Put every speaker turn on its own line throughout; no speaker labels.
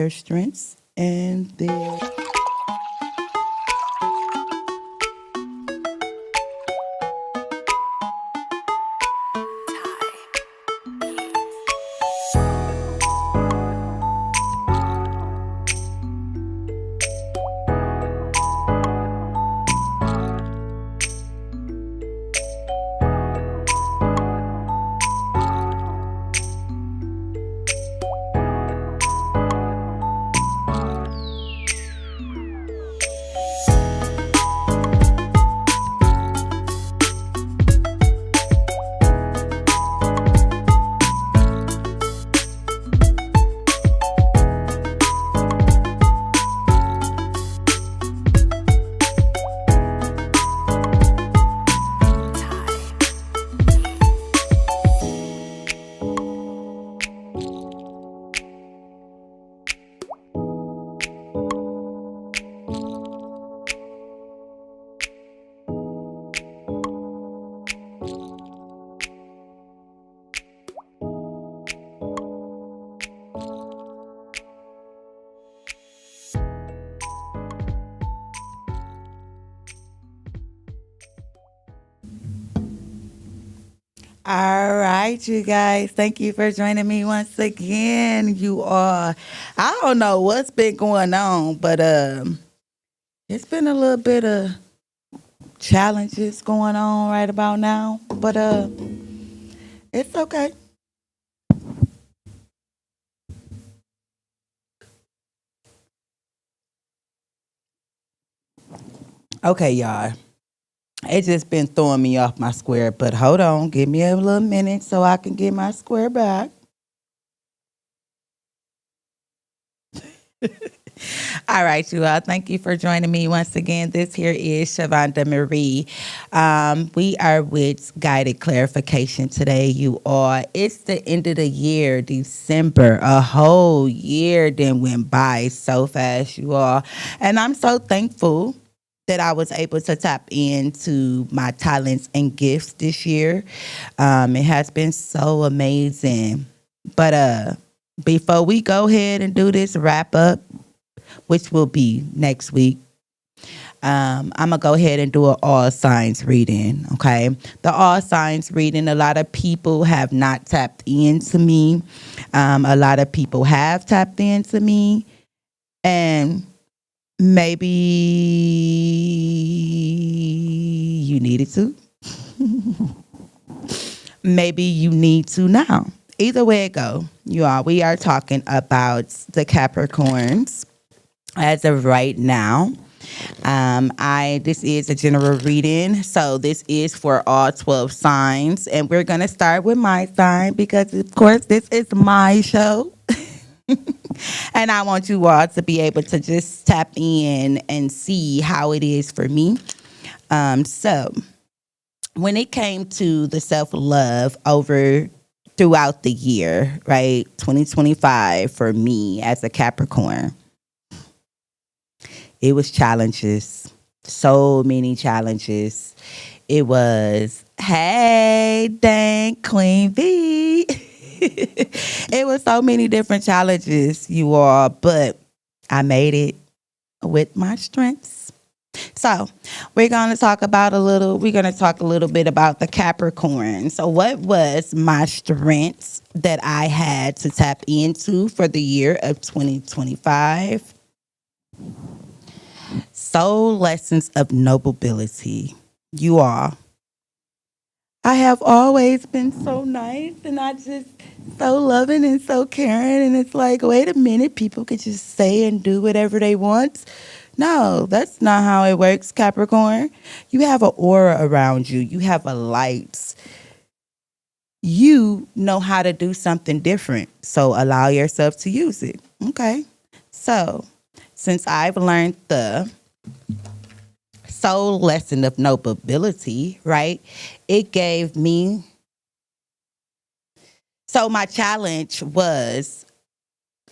their strengths and their. All right, you guys. Thank you for joining me once again. You are. I don't know what's been going on, but it's been a little bit of challenges going on right about now. But it's okay. Okay, y'all. It just been throwing me off my square, but hold on, give me a little minute so I can get my square back. All right, you all. Thank you for joining me once again. This here is Shavonda Marie. We are with guided clarification today. You all. It's the end of the year, December. A whole year then went by so fast, you all, and I'm so thankful that I was able to tap into my talents and gifts this year. It has been so amazing. But before we go ahead and do this wrap up, which will be next week, I'm gonna go ahead and do an all signs reading. Okay, the all signs reading. A lot of people have not tapped into me. A lot of people have tapped into me, and maybe you needed to. Maybe you need to now. Either way it go, you all. We are talking about the Capricorns as of right now. I This is a general reading, so this is for all 12 signs, and we're gonna start with my sign because, of course, this is my show. And I want you all to be able to just tap in and see how it is for me. So when it came to the self love over throughout the year, right? 2025 for me as a Capricorn, it was challenges. So many challenges. It was, hey, thank Queen V. It was so many different challenges, you all, but I made it with my strengths. So we're gonna talk a little bit about the Capricorn. So what was my strengths that I had to tap into for the year of 2025? Soul lessons of nobility. You all. I have always been so nice and I just so loving and so caring. And it's like, wait a minute, people could just say and do whatever they want. No, that's not how it works, Capricorn. You have an aura around you, you have a light. You know how to do something different. So allow yourself to use it. Okay. So since I've learned the soul lesson of nobility, right? It gave me. So my challenge was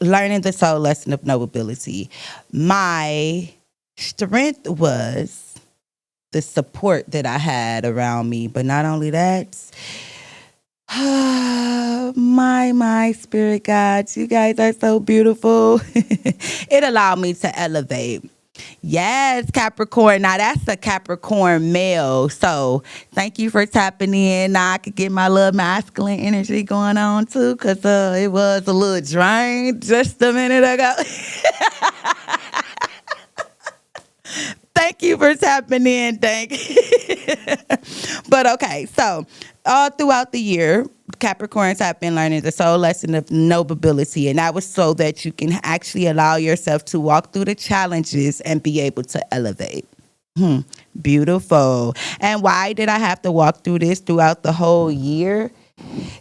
learning the soul lesson of nobility. My strength was the support that I had around me, but not only that, My spirit guides. You guys are so beautiful. It allowed me to elevate. Yes, Capricorn. Now that's a Capricorn male. So thank you for tapping in. Now I could get my little masculine energy going on too, because it was a little drained just a minute ago. Thank you for tapping in. Thank you. But okay, so all throughout the year, Capricorns have been learning the soul lesson of nobility, and that was so that you can actually allow yourself to walk through the challenges and be able to elevate. Beautiful. And why did I have to walk through this throughout the whole year?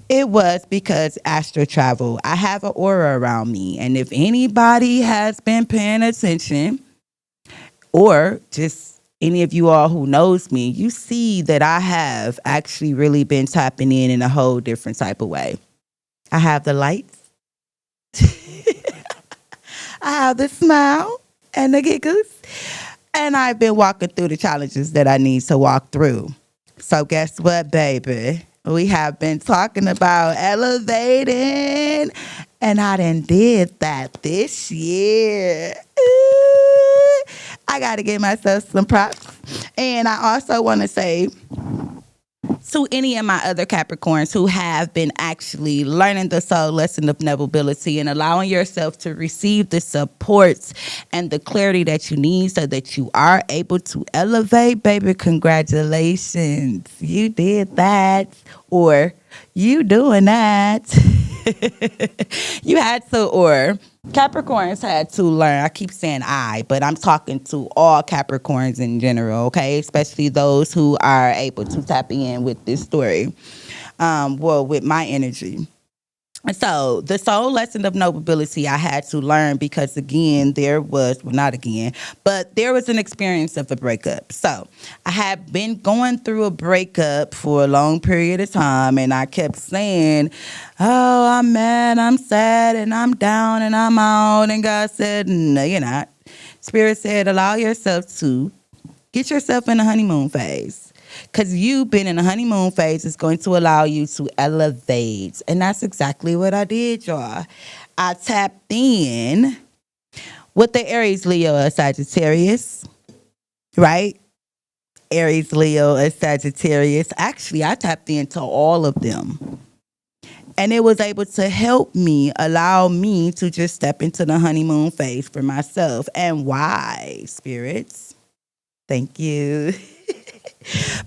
It was because astral travel. I have an aura around me, and if anybody has been paying attention, or just any of you all who knows me, you see that I have actually really been tapping in a whole different type of way. I have the lights, I have the smile and the giggles, and I've been walking through the challenges that I need to walk through. So guess what, baby? We have been talking about elevating, and I done did that this year. Ooh, I got to give myself some props. And I also want to say to any of my other Capricorns who have been actually learning the soul lesson of nobility and allowing yourself to receive the supports and the clarity that you need so that you are able to elevate, baby, congratulations. You did that, or you doing that. You had to, or Capricorns had to learn. I keep saying but I'm talking to all Capricorns in general, okay? Especially those who are able to tap in with this story, with my energy. So the soul lesson of nobility I had to learn because again, not again, but there was an experience of a breakup. So I had been going through a breakup for a long period of time, and I kept saying, oh, I'm mad, I'm sad, and I'm down and I'm out. And God said, no, you're not. Spirit said, allow yourself to get yourself in a honeymoon phase. Because you been in a honeymoon phase is going to allow you to elevate. And that's exactly what I did, y'all. I tapped in with the Aries, Leo, or Sagittarius, right? Aries, Leo, or Sagittarius. Actually, I tapped into all of them. And it was able to help me, allow me to just step into the honeymoon phase for myself. And why, spirits? Thank you.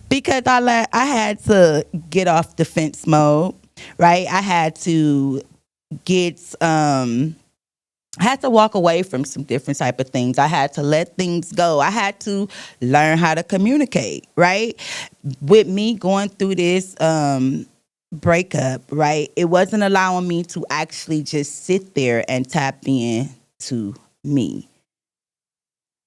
Because I had to get off defense mode, right? I had to I had to walk away from some different type of things. I had to let things go. I had to learn how to communicate, right? With me going through this breakup, right? It wasn't allowing me to actually just sit there and tap in to me.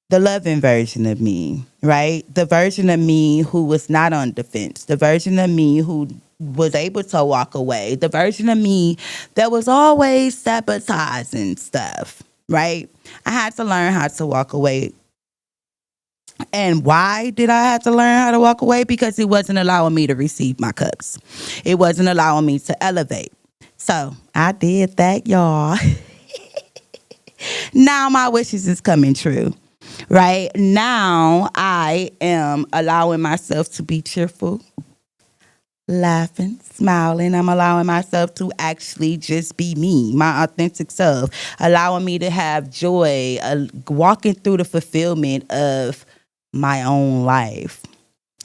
The loving version of me, right? The version of me who was not on defense, the version of me who was able to walk away, the version of me that was always sabotaging stuff, right? I had to learn how to walk away. And why did I have to learn how to walk away? Because it wasn't allowing me to receive my cups. It wasn't allowing me to elevate. So I did that, y'all. Now my wishes is coming true. Right now, I am allowing myself to be cheerful, laughing, smiling. I'm allowing myself to actually just be me, my authentic self, allowing me to have joy, walking through the fulfillment of my own life.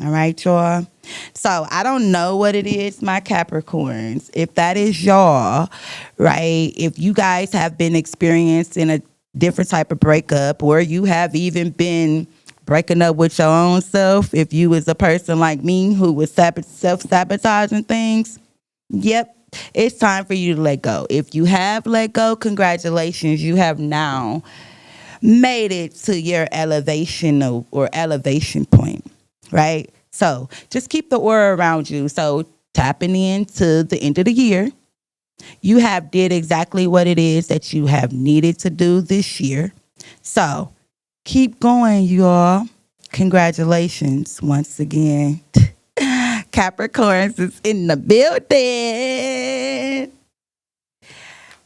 All right, y'all. So I don't know what it is, my Capricorns. If that is y'all, right? If you guys have been experiencing a different type of breakup, or you have even been breaking up with your own self, if you was a person like me who was self-sabotaging things, yep, it's time for you to let go. If you have let go, congratulations. You have now made it to your elevation or elevation point, right? So just keep the aura around you. So tapping into the end of the year, you have did exactly what it is that you have needed to do this year. So keep going, y'all. Congratulations once again. Capricorns is in the building.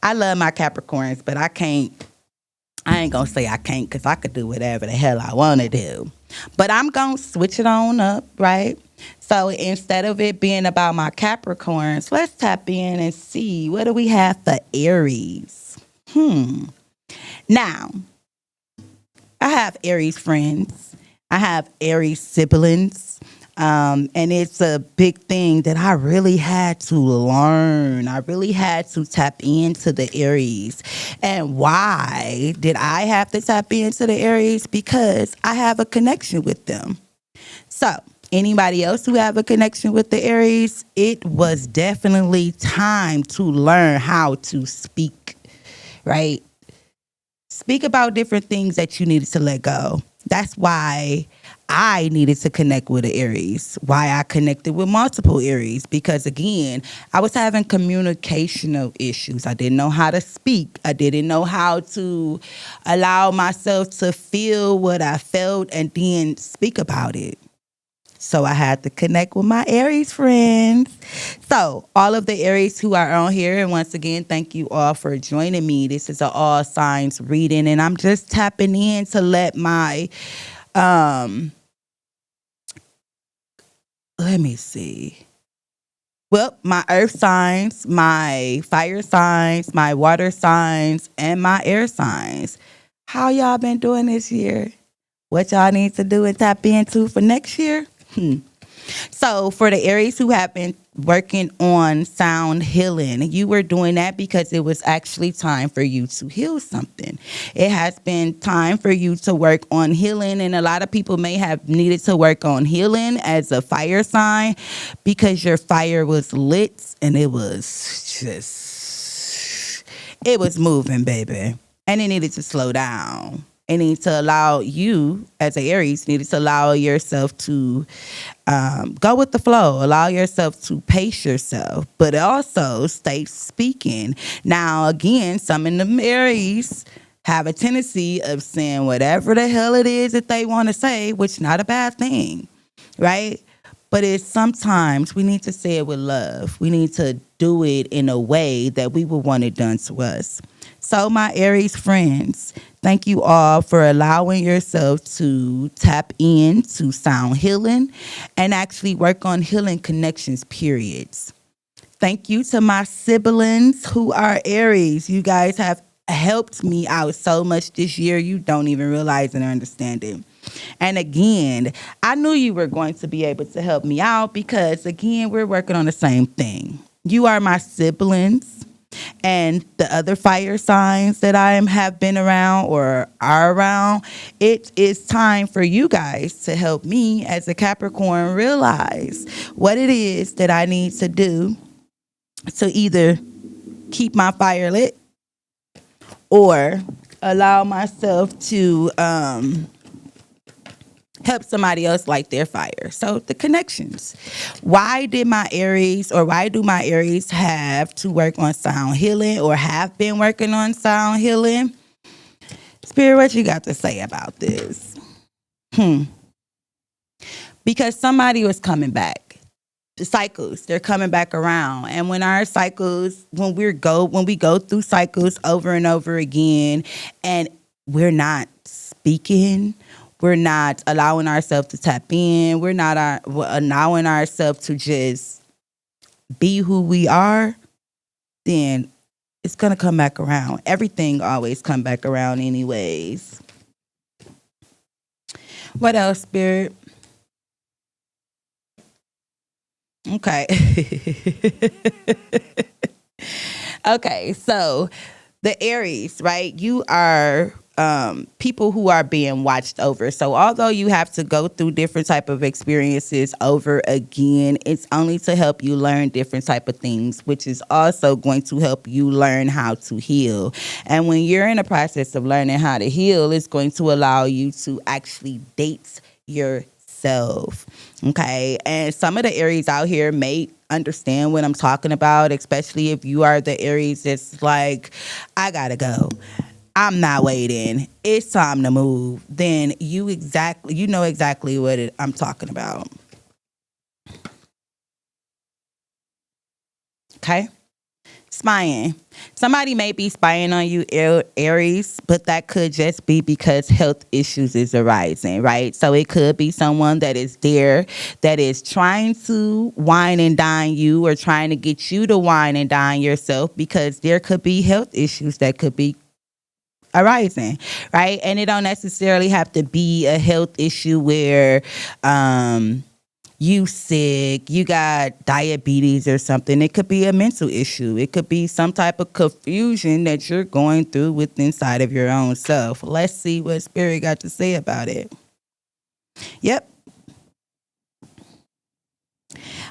I love my Capricorns, but I ain't gonna say I can't because I could do whatever the hell I want to do. But I'm gonna switch it on up, right? So instead of it being about my Capricorns, let's tap in and see what do we have for Aries. Now, I have Aries friends. I have Aries siblings. And it's a big thing that I really had to learn. I really had to tap into the Aries. And why did I have to tap into the Aries? Because I have a connection with them. So, anybody else who have a connection with the Aries, it was definitely time to learn how to speak, right? Speak about different things that you needed to let go. That's why I needed to connect with an Aries, why I connected with multiple Aries, because again, I was having communicational issues. I didn't know how to speak. I didn't know how to allow myself to feel what I felt and then speak about it. So I had to connect with my Aries friends. So all of the Aries who are on here, and once again, thank you all for joining me. This is an all signs reading, and I'm just tapping in to let my, let me see. Well, my earth signs, my fire signs, my water signs, and my air signs. How y'all been doing this year? What y'all need to do and tap into for next year? So for the Aries who have been working on sound healing, you were doing that because it was actually time for you to heal something. It has been time for you to work on healing, and a lot of people may have needed to work on healing as a fire sign because your fire was lit and it was moving, baby, and it needed to slow down. It needs to allow you, as an Aries, needed to allow yourself to go with the flow. Allow yourself to pace yourself, but also stay speaking. Now, again, some in the Aries have a tendency of saying whatever the hell it is that they want to say, which is not a bad thing, right? But it's sometimes we need to say it with love. We need to do it in a way that we would want it done to us. So my Aries friends, thank you all for allowing yourself to tap into sound healing and actually work on healing connections, periods. Thank you to my siblings who are Aries. You guys have helped me out so much this year. You don't even realize and understand it. And again, I knew you were going to be able to help me out because, again, we're working on the same thing. You are my siblings. And the other fire signs that have been around or are around, it is time for you guys to help me as a Capricorn realize what it is that I need to do to either keep my fire lit or allow myself to help somebody else light their fire. So the connections. Why do my Aries have to work on sound healing or have been working on sound healing? Spirit, what you got to say about this? Because somebody was coming back. The cycles, they're coming back around. And when our cycles, when we go through cycles over and over again and we're not speaking, we're not allowing ourselves to tap in. We're not allowing ourselves to just be who we are. Then it's going to come back around. Everything always come back around anyways. What else, Spirit? Okay. Okay, so the Aries, right? You are people who are being watched over. So although you have to go through different type of experiences over again, it's only to help you learn different type of things, which is also going to help you learn how to heal. And when you're in the process of learning how to heal, it's going to allow you to actually date yourself. Okay. And some of the Aries out here may understand what I'm talking about, especially if you are the Aries that's like, I gotta go, I'm not waiting, it's time to move. Then you know exactly what I'm talking about. Okay? Spying. Somebody may be spying on you, Aries, but that could just be because health issues is arising, right? So it could be someone that is there that is trying to wine and dine you or trying to get you to wine and dine yourself because there could be health issues that could be arising, right? And it don't necessarily have to be a health issue where you sick, you got diabetes or something. It could be a mental issue. It could be some type of confusion that you're going through with inside of your own self. Let's see what spirit got to say about it. Yep.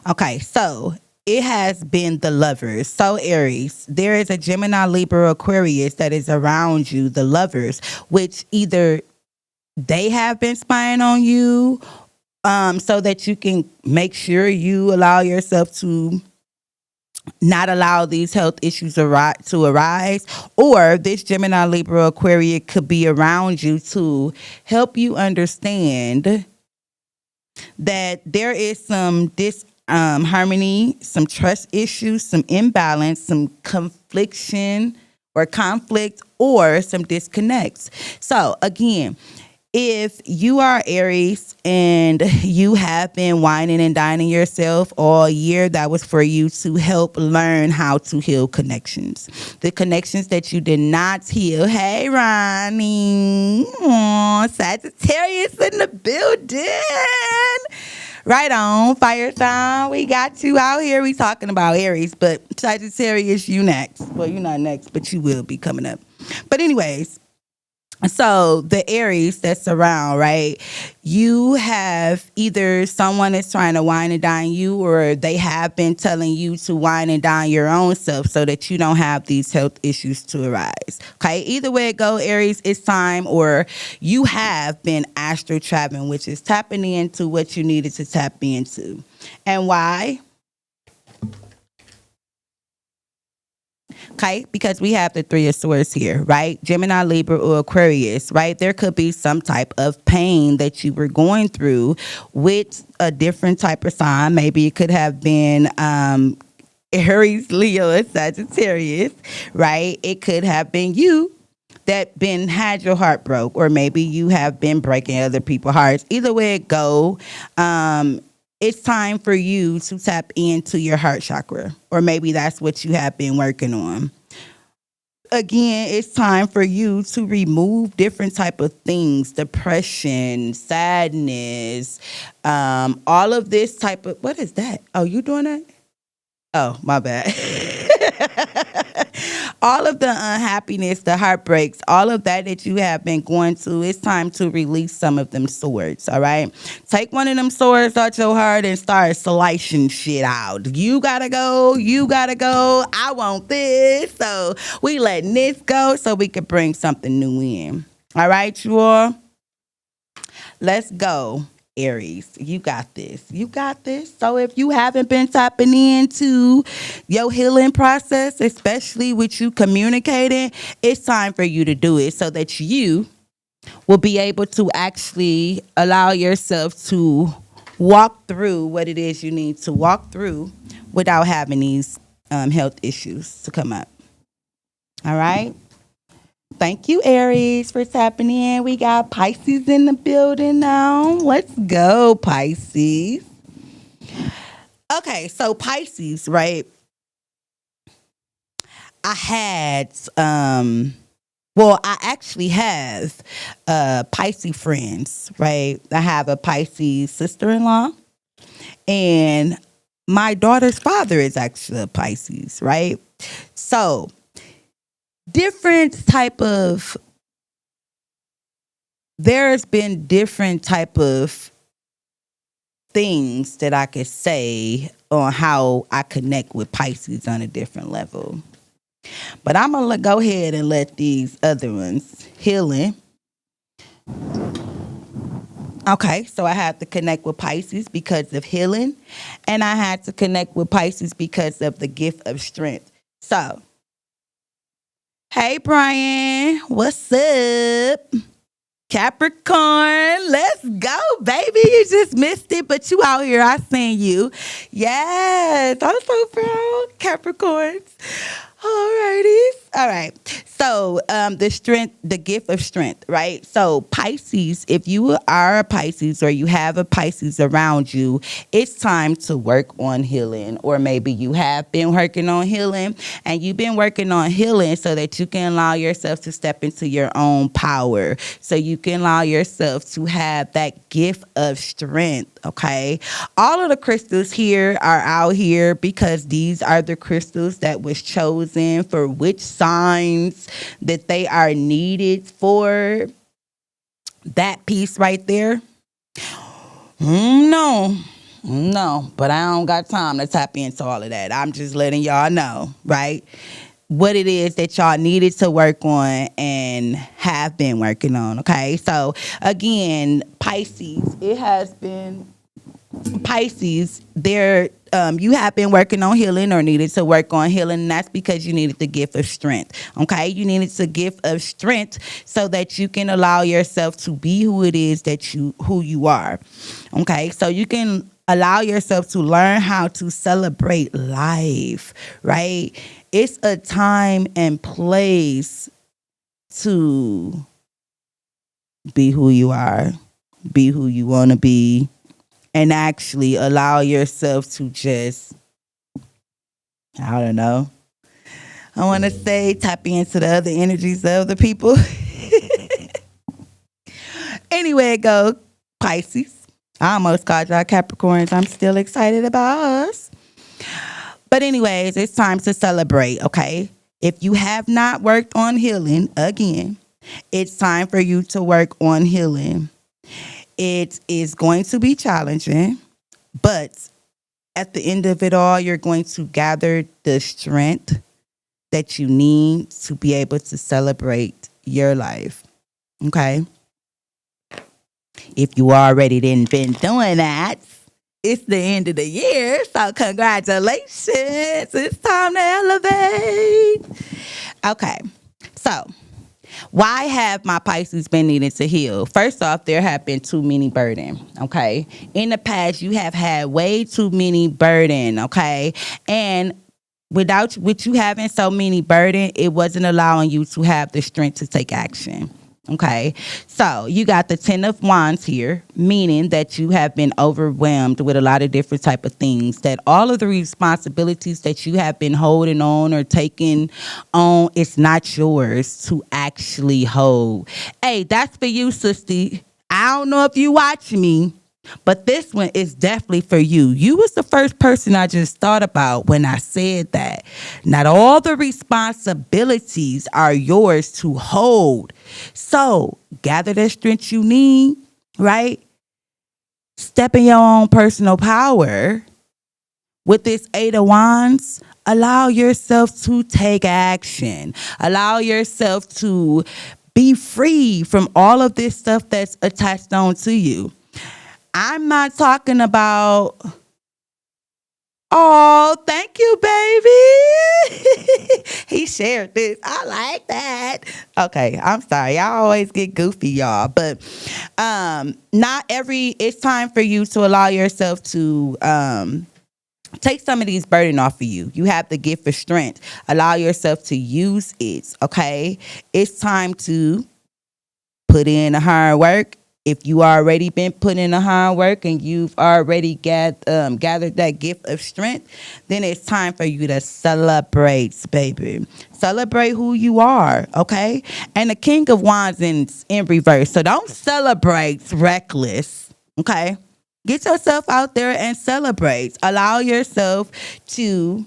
Okay, so it has been the lovers. So Aries, there is a Gemini, Libra, Aquarius that is around you, the lovers, which either they have been spying on you, so that you can make sure you allow yourself to not allow these health issues to arise, or this Gemini, Libra, Aquarius could be around you to help you understand that there is some harmony, some trust issues, some imbalance, some confliction or conflict, or some disconnects. So again, if you are Aries and you have been whining and dining yourself all year, that was for you to help learn how to heal connections. The connections that you did not heal. Hey, Ronnie. Aw, Sagittarius in the building. Right on, fire sign. We got you out here. We talking about Aries, but Sagittarius, you next. Well, you're not next, but you will be coming up. But anyways, so the Aries that's around, right? You have either someone that's trying to wine and dine you, or they have been telling you to wine and dine your own self so that you don't have these health issues to arise. Okay, either way it go, Aries, it's time, or you have been astral traveling, which is tapping into what you needed to tap into. And why? Okay, because we have the Three of Swords here, right? Gemini, Libra, or Aquarius, right? There could be some type of pain that you were going through with a different type of sign. Maybe it could have been Aries, Leo, or Sagittarius, right? It could have been you that had your heart broke, or maybe you have been breaking other people's hearts. Either way it go, it's time for you to tap into your heart chakra, or maybe that's what you have been working on. Again, it's time for you to remove different type of things, depression, sadness, all of this type of, what is that? Oh, you doing that? Oh, my bad. All of the unhappiness, the heartbreaks, all of that you have been going through, it's time to release some of them swords, all right? Take one of them swords out your heart and start slicing shit out. You gotta go, I want this. So we letting this go so we can bring something new in. All right, you all? Let's go. Aries, you got this. You got this. So if you haven't been tapping into your healing process, especially with you communicating, it's time for you to do it so that you will be able to actually allow yourself to walk through what it is you need to walk through without having these health issues to come up. All right? Thank you, Aries, for tapping in. We got Pisces in the building now. Let's go, Pisces. Okay, so Pisces, right? I actually have Pisces friends, right? I have a Pisces sister-in-law, and my daughter's father is actually a Pisces, right? So there's been different type of things that I could say on how I connect with Pisces on a different level. But I'm going to go ahead and let these other ones healing. Okay, so I had to connect with Pisces because of healing, and I had to connect with Pisces because of the gift of strength. So, hey, Brian, what's up? Capricorn, let's go, baby. You just missed it, but you out here. I seen you. Yes, I'm so proud. Capricorns. Alrighty. All right. So the strength, the gift of strength, right? So Pisces, if you are a Pisces or you have a Pisces around you, it's time to work on healing. Or maybe you have been working on healing and you've been working on healing so that you can allow yourself to step into your own power. So you can allow yourself to have that gift of strength. Okay. All of the crystals here are out here because these are the crystals that was chosen for which signs that they are needed for that piece right there. No, no, but I don't got time to tap into all of that. I'm just letting y'all know, right? What it is that y'all needed to work on and have been working on. Okay. So again, Pisces, it has been Pisces, there you have been working on healing or needed to work on healing, and that's because you needed the gift of strength. Okay, you needed the gift of strength so that you can allow yourself to be who it is that you are. Okay, so you can allow yourself to learn how to celebrate life. Right, it's a time and place to be who you are, be who you want to be, and actually allow yourself to just, I don't know. I want to say tap into the other energies of the people. Anyway, go Pisces. I almost called y'all Capricorns. I'm still excited about us. But anyways, it's time to celebrate, okay? If you have not worked on healing, again, it's time for you to work on healing. It is going to be challenging, but at the end of it all, you're going to gather the strength that you need to be able to celebrate your life. Okay? If you already didn't been doing that, it's the end of the year, so congratulations. It's time to elevate. Okay. So, why have my Pisces been needing to heal? First off, there have been too many burden, okay? In the past, you have had way too many burden, okay? And with you having so many burden, it wasn't allowing you to have the strength to take action. Okay, so you got the 10 of Wands here, meaning that you have been overwhelmed with a lot of different type of things, that all of the responsibilities that you have been holding on or taking on, it's not yours to actually hold. Hey, that's for you, sister. I don't know if you watch me, but this one is definitely for you. You was the first person I just thought about when I said that. Not all the responsibilities are yours to hold. So gather the strength you need, right? Step in your own personal power. With this 8 of Wands, allow yourself to take action. Allow yourself to be free from all of this stuff that's attached on to you. I'm not talking about, oh, thank you, baby. He shared this. I like that. Okay, I'm sorry. Y'all always get goofy, y'all. But it's time for you to allow yourself to take some of these burden off of you. You have the gift of strength. Allow yourself to use it, okay? It's time to put in the hard work. If you already been putting in the hard work and you've already gathered that gift of strength, then it's time for you to celebrate, baby. Celebrate who you are, okay? And the King of Wands in reverse. So don't celebrate reckless, okay? Get yourself out there and celebrate. Allow yourself to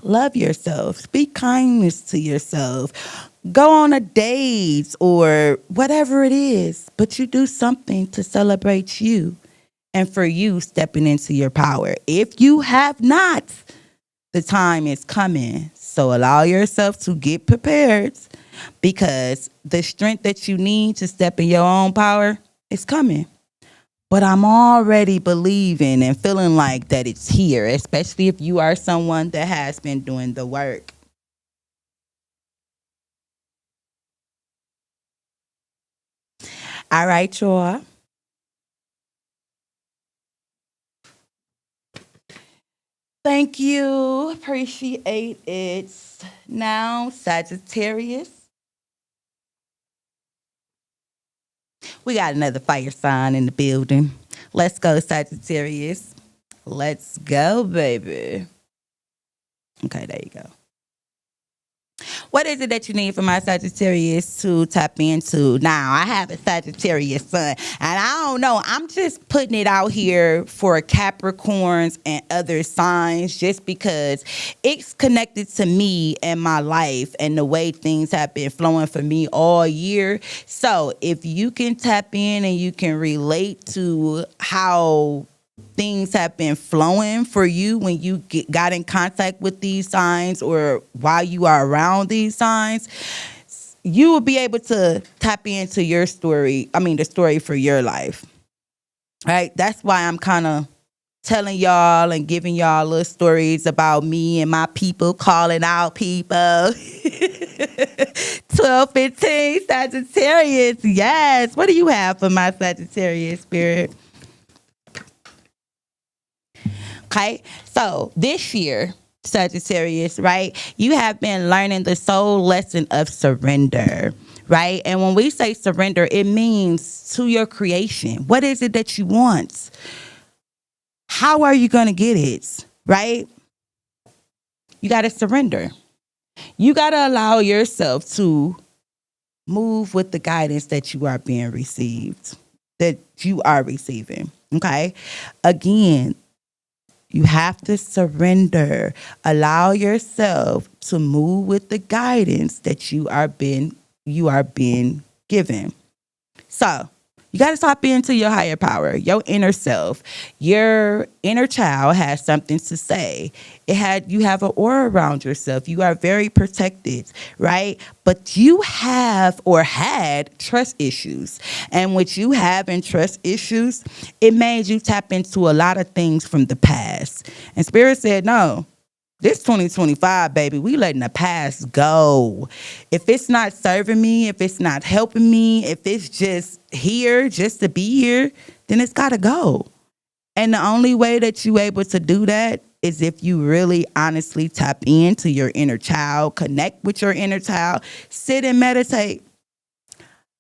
love yourself. Speak kindness to yourself. Go on a date or whatever it is, but you do something to celebrate you and for you stepping into your power. If you have not, the time is coming. So allow yourself to get prepared because the strength that you need to step in your own power is coming. But I'm already believing and feeling like that it's here, especially if you are someone that has been doing the work. All right, y'all. Thank you. Appreciate it. Now, Sagittarius. We got another fire sign in the building. Let's go, Sagittarius. Let's go, baby. Okay, there you go. What is it that you need for my Sagittarius to tap into? Now, I have a Sagittarius sun, and I don't know. I'm just putting it out here for Capricorns and other signs just because it's connected to me and my life and the way things have been flowing for me all year. So, if you can tap in and you can relate to how things have been flowing for you when you got in contact with these signs or while you are around these signs, you will be able to tap into your story. I mean, the story for your life, right? That's why I'm kind of telling y'all and giving y'all little stories about me and my people, calling out people. 1215 Sagittarius. Yes. What do you have for my Sagittarius spirit? Okay, so this year, Sagittarius, right, you have been learning the soul lesson of surrender, right? And when we say surrender, it means to your creation. What is it that you want? How are you going to get it, right? You got to surrender. You got to allow yourself to move with the guidance that you are being received, that you are receiving, okay? Again, you have to surrender. Allow yourself to move with the guidance that you are being given. So you got to tap into your higher power, your inner self. Your inner child has something to say. You have an aura around yourself. You are very protected, right? But you have or had trust issues. And what you have in trust issues, it made you tap into a lot of things from the past. And Spirit said, no. This 2025, baby, we letting the past go. If it's not serving me, if it's not helping me, if it's just here, just to be here, then it's got to go. And the only way that you able to do that is if you really honestly tap into your inner child, connect with your inner child, sit and meditate,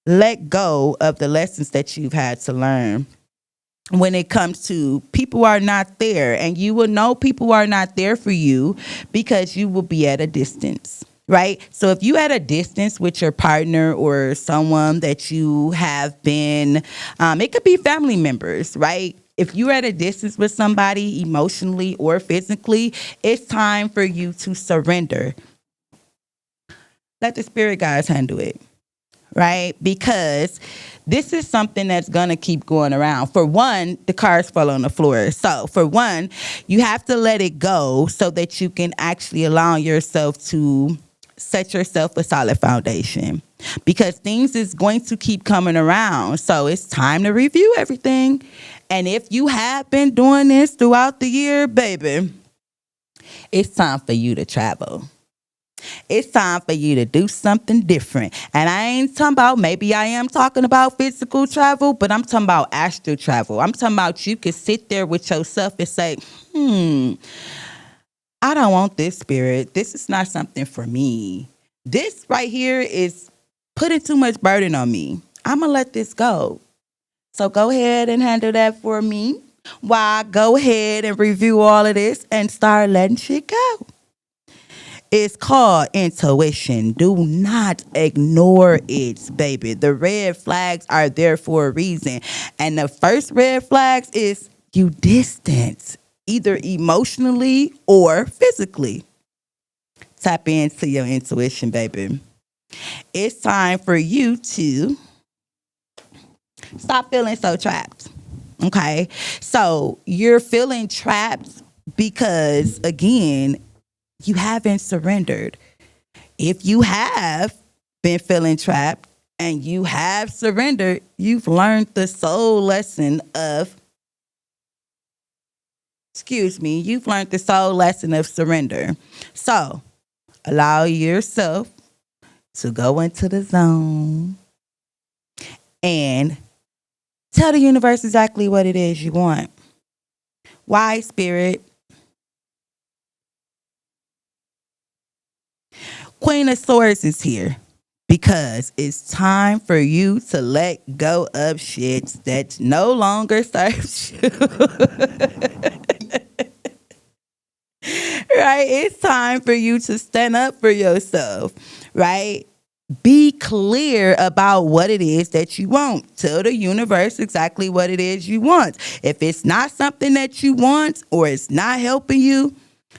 let go of the lessons that you've had to learn. When it comes to people are not there, and you will know people are not there for you because you will be at a distance, right? So if you at a distance with your partner or someone that you have been, it could be family members, right? If you're at a distance with somebody emotionally or physically, it's time for you to surrender. Let the spirit guides handle it, right? Because this is something that's going to keep going around. For one, the cards fell on the floor. So for one, you have to let it go so that you can actually allow yourself to set yourself a solid foundation, because things is going to keep coming around. So it's time to review everything. And if you have been doing this throughout the year, baby, it's time for you to travel. It's time for you to do something different. And I ain't talking about, maybe I am talking about physical travel, but I'm talking about astral travel. I'm talking about you can sit there with yourself and say, I don't want this, spirit. This is not something for me. This right here is putting too much burden on me. I'm going to let this go. So go ahead and handle that for me while I go ahead and review all of this and start letting shit go. It's called intuition. Do not ignore it, baby. The red flags are there for a reason. And the first red flags is you distance, either emotionally or physically. Tap into your intuition, baby. It's time for you to stop feeling so trapped. Okay? So you're feeling trapped because, again, you haven't surrendered. If you have been feeling trapped and you have surrendered, you've learned the soul lesson of, you've learned the soul lesson of surrender. So allow yourself to go into the zone and Tell the universe exactly what it is you want. Why, Spirit? Queen of Swords is here because it's time for you to let go of shit that no longer serves you. Right? It's time for you to stand up for yourself, right? Be clear about what it is that you want. Tell the universe exactly what it is you want. If it's not something that you want or it's not helping you,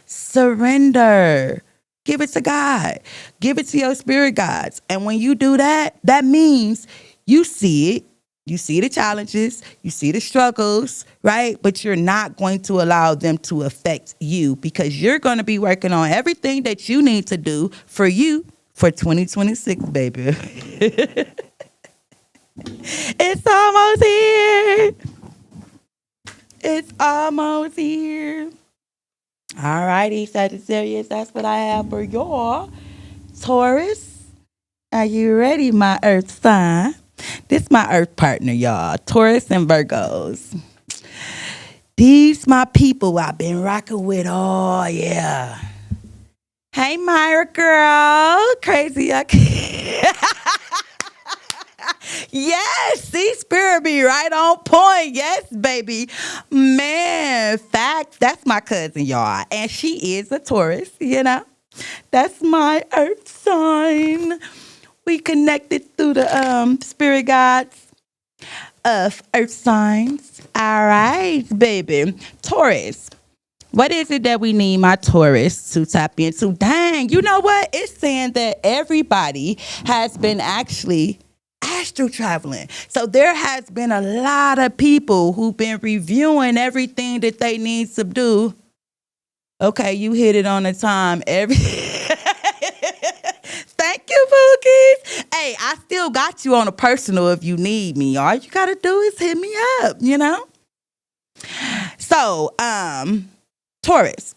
surrender. Give it to God. Give it to your spirit guides. And when you do that, that means you see it. You see the challenges, you see the struggles, right? But you're not going to allow them to affect you because you're going to be working on everything that you need to do for you for 2026, baby. It's almost here. It's almost here. All righty, Sagittarius, that's what I have for y'all. Taurus, are you ready, my earth sign? This my earth partner, y'all. Taurus and Virgos. These my people I've been rocking with. Oh, yeah. Hey, Myra girl. Crazy. Yes, see, spirit be right on point. Yes, baby. Man, fact, that's my cousin, y'all. And she is a Taurus, you know. That's my earth sign. We connected through the spirit gods of earth signs. All right, baby. Taurus. What is it that we need my Taurus to tap into? Dang, you know what? It's saying that everybody has been actually astral traveling. So there has been a lot of people who've been reviewing everything that they need to do. Okay, you hit it on the time. Thank you, Pookies. Hey, I still got you on a personal if you need me. All you gotta do is hit me up, you know? So, Taurus,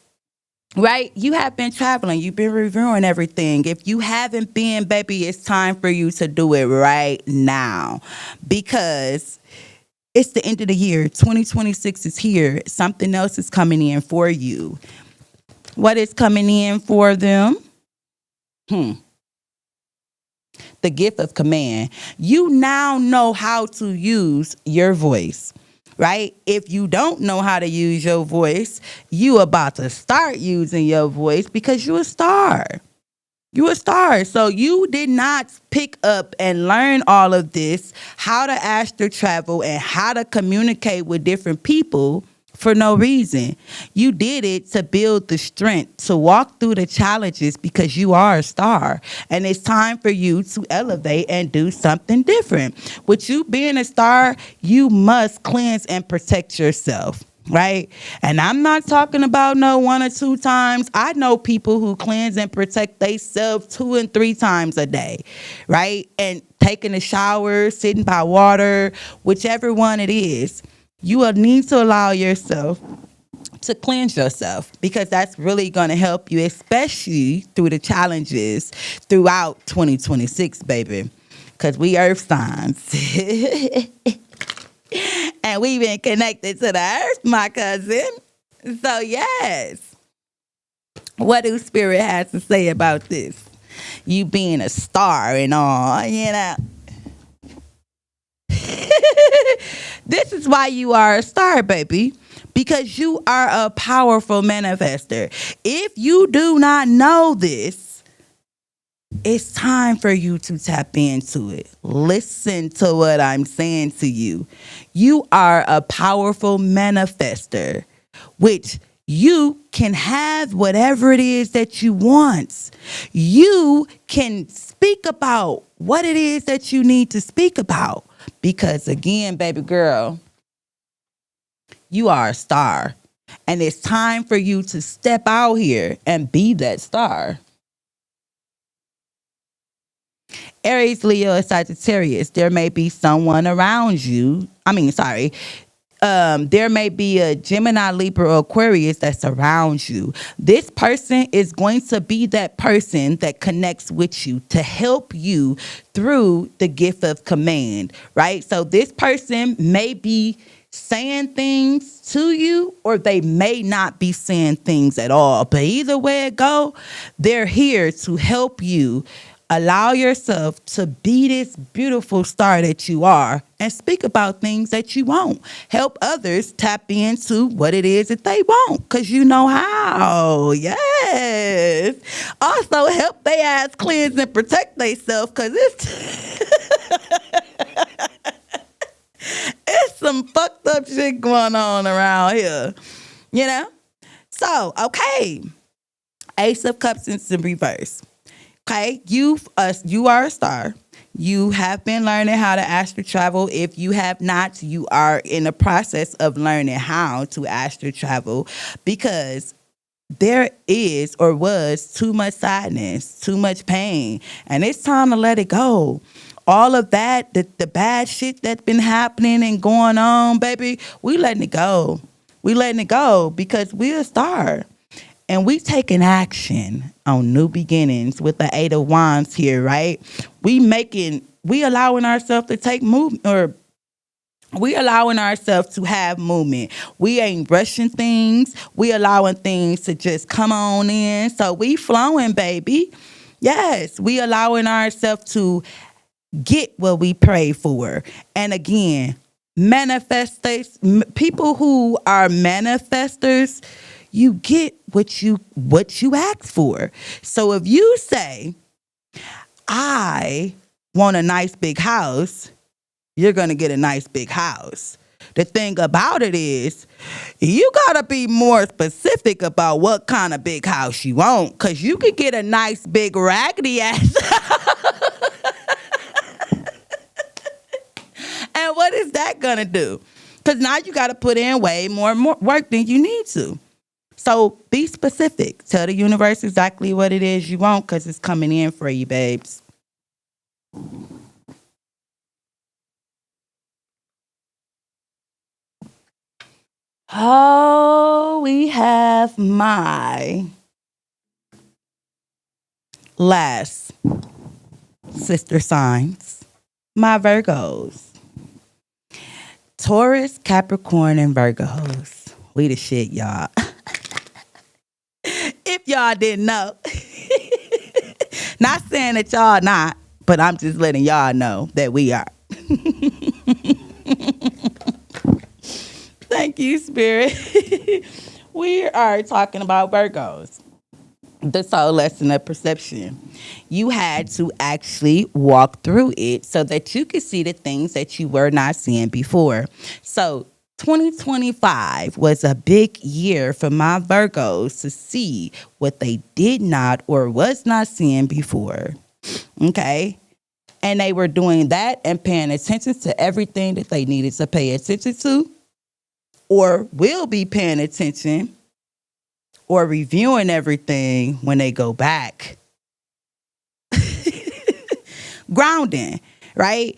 right? You have been traveling. You've been reviewing everything. If you haven't been, baby, it's time for you to do it right now because it's the end of the year. 2026 is here. Something else is coming in for you. What is coming in for them? The gift of command. You now know how to use your voice, right? If you don't know how to use your voice, you about to start using your voice because you're a star. You a star. So you did not pick up and learn all of this, how to astral travel and how to communicate with different people for no reason. You did it to build the strength to walk through the challenges because you are a star. And it's time for you to elevate and do something different. With you being a star, you must cleanse and protect yourself. Right? And I'm not talking about no 1 or 2 times. I know people who cleanse and protect themselves 2 and 3 times a day, right? And taking a shower, sitting by water, whichever one it is, you will need to allow yourself to cleanse yourself because that's really going to help you, especially through the challenges throughout 2026, baby. Because we earth signs. And we've been connected to the earth, my cousin. So, yes. What do Spirit has to say about this? You being a star and all, you know. This is why you are a star, baby. Because you are a powerful manifester. If you do not know this, it's time for you to tap into it. Listen to what I'm saying to you. You are a powerful manifester, which you can have whatever it is that you want. You can speak about what it is that you need to speak about. Because again, baby girl, you are a star. And it's time for you to step out here and be that star. Aries, Leo, and Sagittarius, there may be someone around you. There may be a Gemini, Libra, or Aquarius that surrounds you. This person is going to be that person that connects with you to help you through the gift of command, right? So this person may be saying things to you, or they may not be saying things at all. But either way it go, they're here to help you allow yourself to be this beautiful star that you are and speak about things that you want. Help others tap into what it is that they want, because you know how. Yes. Also help they ass cleanse and protect themselves, because it's some fucked up shit going on around here. You know? So, okay. Ace of Cups in the reverse. Okay, you are a star. You have been learning how to astral travel. If you have not, you are in the process of learning how to astral travel, because there is or was too much sadness, too much pain, and it's time to let it go. All of that, the bad shit that's been happening and going on, baby, we letting it go. We letting it go because we're a star. And we taking action on new beginnings with the Eight of Wands here, right? We allowing ourselves to take movement, or we allowing ourselves to have movement. We ain't rushing things. We allowing things to just come on in. So we flowing, baby. Yes, we allowing ourselves to get what we pray for. And again, people who are manifestors, you get what you ask for. So if you say, I want a nice big house, you're going to get a nice big house. The thing about it is, you got to be more specific about what kind of big house you want, because you could get a nice big raggedy ass. And what is that going to do? Because now you got to put in way more work than you need to. So be specific. Tell the universe exactly what it is you want, because it's coming in for you, babes. Oh, we have my last sister signs, my Virgos. Taurus, Capricorn, and Virgos. We the shit, y'all. If y'all didn't know. Not saying that y'all not, but I'm just letting y'all know that we are. Thank you, Spirit. We are talking about Virgos. The soul lesson of perception. You had to actually walk through it so that you could see the things that you were not seeing before. So 2025 was a big year for my Virgos to see what they did not or was not seeing before. Okay? And they were doing that and paying attention to everything that they needed to pay attention to, or will be paying attention or reviewing everything when they go back. Grounding, right?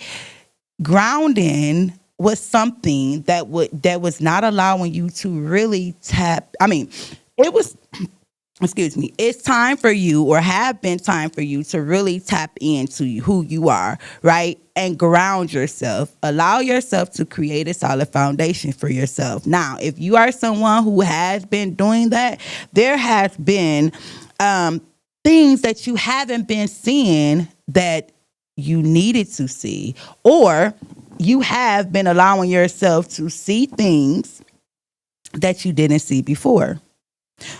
Grounding was something that was not allowing you to really tap. I mean, it was, excuse me, it's time for you, or have been time for you, to really tap into who you are, right? And ground yourself. Allow yourself to create a solid foundation for yourself. Now, if you are someone who has been doing that, there has been things that you haven't been seeing that you needed to see, or you have been allowing yourself to see things that you didn't see before,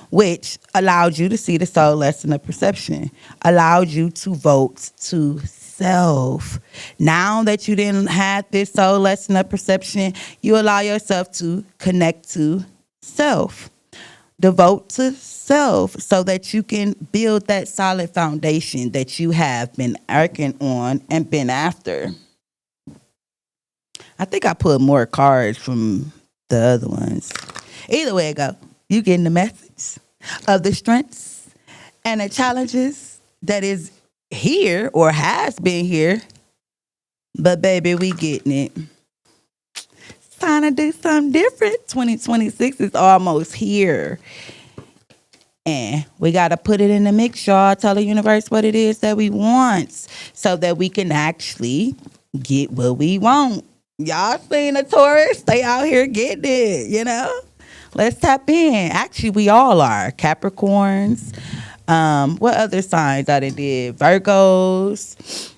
which allowed you to see the soul lesson of perception, allowed you to vote to self. Now that you didn't have this soul lesson of perception, you allow yourself to connect to self. Devote to self so that you can build that solid foundation that you have been working on and been after. I think I put more cards from the other ones. Either way it go, you getting the message of the strengths and the challenges that is here or has been here. But baby, we getting it. It's kind of do something different. 2026 is almost here. And we got to put it in the mix, y'all. Tell the universe what it is that we want so that we can actually get what we want. Y'all seen the Taurus? They out here getting it. Let's tap in. Actually, we all are. Capricorns. What other signs I did? Virgos.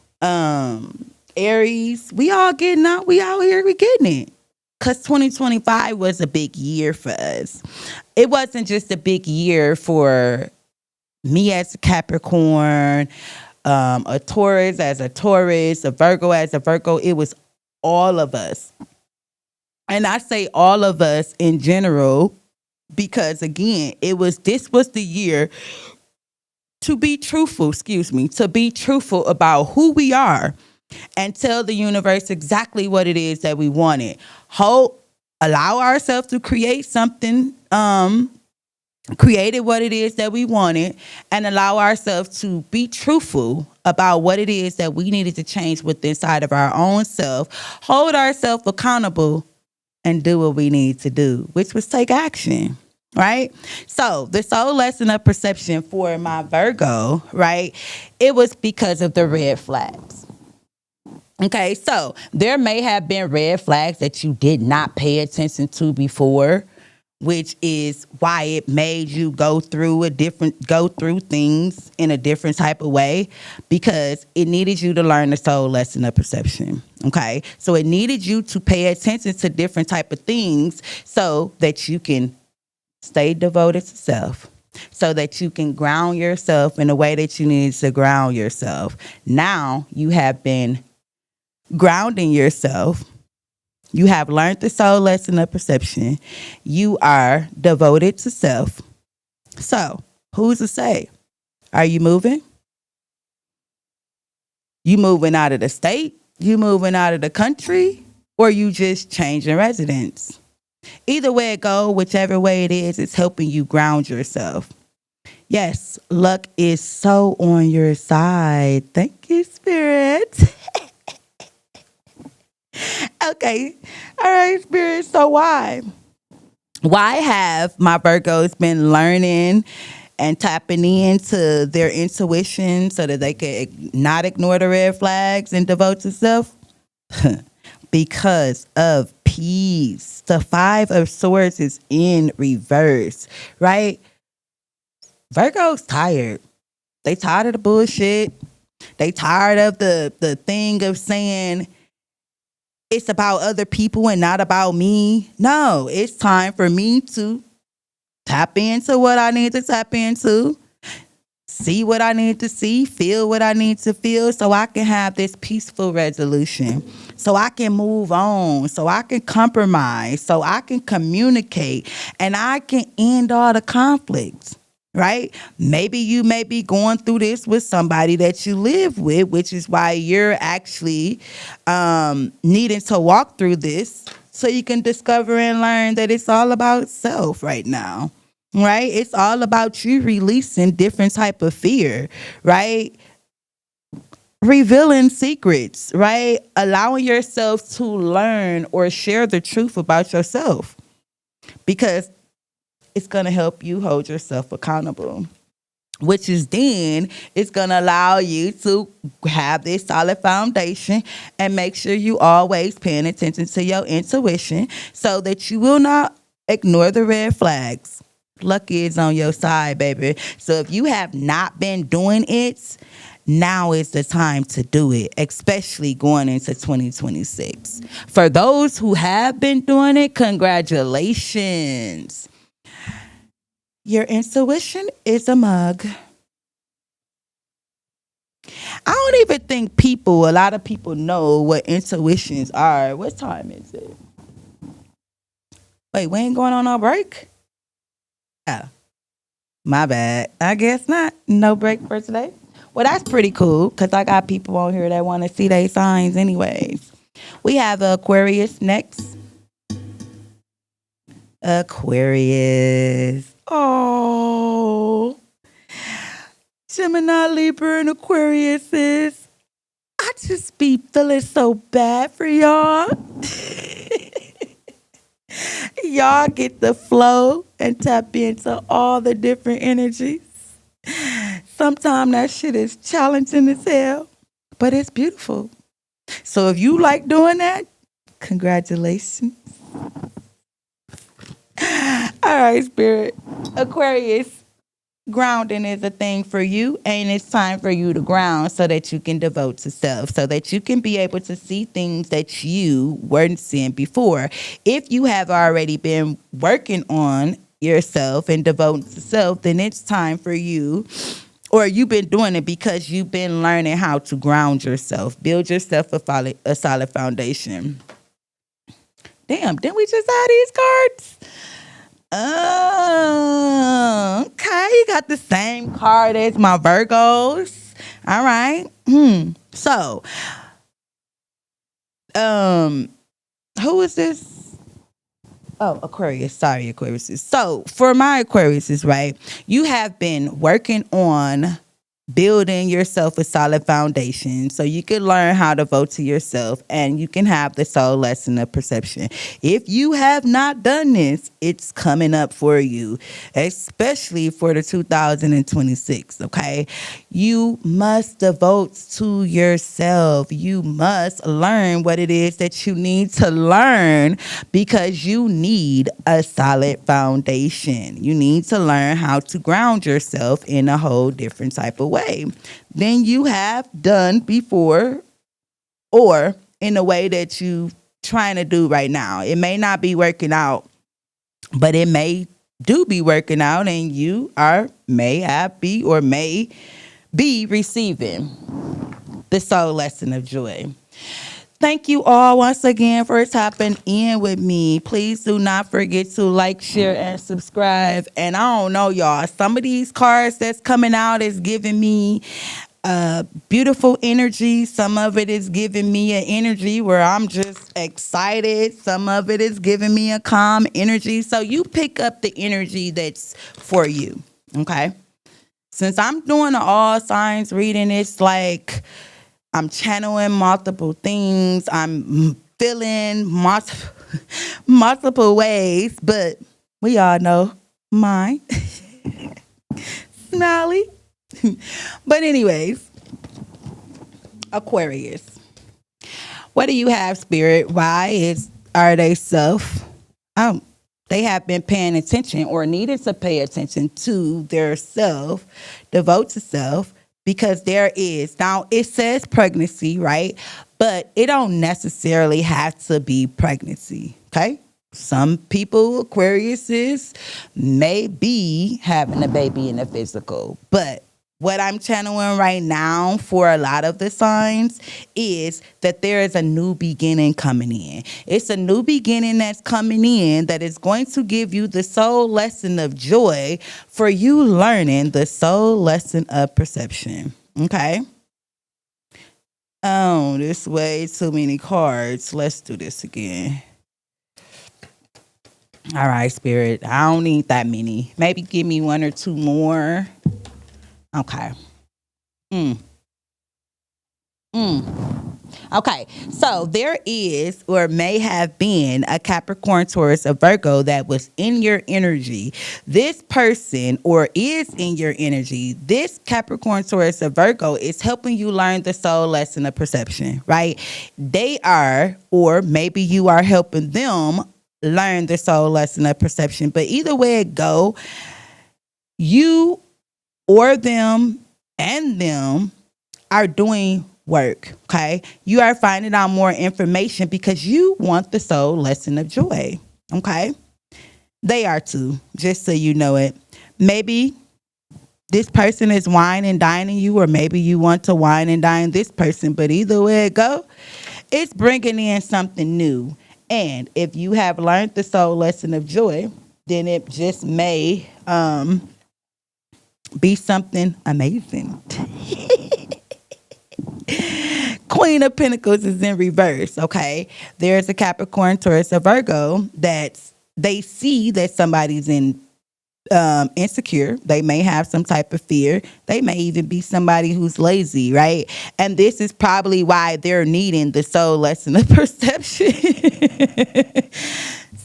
Aries. We all getting out. We out here. We getting it. Because 2025 was a big year for us. It wasn't just a big year for me as a Capricorn, a Taurus as a Taurus, a Virgo as a Virgo. It was all of us. And I say all of us in general because, again, this was the year to be truthful, to be truthful about who we are and tell the universe exactly what it is that we wanted. Allow ourselves to create something, created what it is that we wanted, and allow ourselves to be truthful about what it is that we needed to change with inside of our own self, hold ourselves accountable, and do what we need to do, which was take action. Right? So the soul lesson of perception for my Virgo, right? It was because of the red flags. Okay, so there may have been red flags that you did not pay attention to before, which is why it made you go through things in a different type of way, because it needed you to learn the soul lesson of perception. Okay, so it needed you to pay attention to different type of things so that you can stay devoted to self, so that you can ground yourself in the way that you need to ground yourself. Now you have been grounding yourself. You have learned the soul lesson of perception. You are devoted to self. So, who's to say? Are you moving? You moving out of the state? You moving out of the country? Or you just changing residence? Either way it go, whichever way it is, it's helping you ground yourself. Yes, luck is so on your side. Thank you, Spirit. Okay. All right, Spirit. So why? Why have my Virgos been learning and tapping into their intuition so that they could not ignore the red flags and devote to self? Because of peace. The 5 of Swords is in reverse, right? Virgo's tired. They tired of the bullshit. They tired of the thing of saying it's about other people and not about me. No, it's time for me to tap into what I need to tap into, see what I need to see, feel what I need to feel, so I can have this peaceful resolution, so I can move on, so I can compromise, so I can communicate, and I can end all the conflicts. Right? Maybe you may be going through this with somebody that you live with, which is why you're actually needing to walk through this so you can discover and learn that it's all about self right now. Right? It's all about you releasing different type of fear, right? Revealing secrets, right? Allowing yourself to learn or share the truth about yourself, because it's going to help you hold yourself accountable, which is then it's going to allow you to have this solid foundation and make sure you always paying attention to your intuition so that you will not ignore the red flags. Luck is on your side, baby. So if you have not been doing it, now is the time to do it, especially going into 2026. For those who have been doing it, congratulations. Your intuition is a mug. I don't even think a lot of people know what intuitions are. What time is it? Wait, we ain't going on no break? Oh, my bad. I guess not. No break for today. Well, that's pretty cool because I got people on here that want to see their signs anyways. We have Aquarius next. Aquarius. Oh, Gemini, Libra, and Aquarius is. I just be feeling so bad for y'all. Y'all get the flow and tap into all the different energies. Sometimes that shit is challenging as hell, but it's beautiful. So if you like doing that, congratulations. All right, Spirit. Aquarius, grounding is a thing for you, and it's time for you to ground so that you can devote to self, so that you can be able to see things that you weren't seeing before. If you have already been working on yourself and devoting to self, then it's time for you, or you've been doing it because you've been learning how to ground yourself, build yourself a solid foundation. Damn, didn't we just have these cards? Okay, you got the same card as my Virgos. All right. So, um, who is this? Oh, Aquarius. Sorry, Aquarius. So, for my Aquariuses, right, you have been working on building yourself a solid foundation so you can learn how to vote to yourself and you can have the soul lesson of perception. If you have not done this, it's coming up for you, especially for the 2026. Okay, you must devote to yourself. You must learn what it is that you need to learn, because you need a solid foundation. You need to learn how to ground yourself in a whole different type of way than you have done before, or in a way that you trying to do right now. It may not be working out, but it may do be working out, and you may be receiving the soul lesson of joy. Thank you all once again for tapping in with me. Please do not forget to like, share, and subscribe. And I don't know, y'all, some of these cards that's coming out is giving me beautiful energy. Some of it is giving me an energy where I'm just excited. Some of it is giving me a calm energy. So you pick up the energy that's for you. Okay. Since I'm doing an all signs reading, it's like I'm channeling multiple things. I'm feeling multiple ways, but we all know mine. Smiley. But anyways, Aquarius. What do you have, Spirit? Are they self? They have been paying attention or needed to pay attention to their self, devote to self, because there is, now it says pregnancy, right? But it don't necessarily have to be pregnancy, okay? Some people, Aquariuses, may be having a baby in the physical, but what I'm channeling right now for a lot of the signs is that there is a new beginning coming in. It's a new beginning that's coming in that is going to give you the soul lesson of joy for you learning the soul lesson of perception. Okay? Oh, this way too many cards. Let's do this again. All right, Spirit. I don't need that many. Maybe give me one or two more. Okay. Okay, so there is or may have been a Capricorn, Taurus, a Virgo that was in your energy. This person or is in your energy. This Capricorn, Taurus, or Virgo is helping you learn the soul lesson of perception, right? They are, or maybe you are helping them learn the soul lesson of perception. But either way it go, you or them and them are doing work, okay? You are finding out more information because you want the soul lesson of joy, okay? They are too, just so you know it. Maybe this person is wine and dining you, or maybe you want to wine and dine this person, but either way it go, it's bringing in something new. And if you have learned the soul lesson of joy, then it just may be something amazing. Queen of Pentacles is in reverse, okay? There's a Capricorn, Taurus, or Virgo that they see that somebody's insecure. They may have some type of fear. They may even be somebody who's lazy, right? And this is probably why they're needing the soul lesson of perception.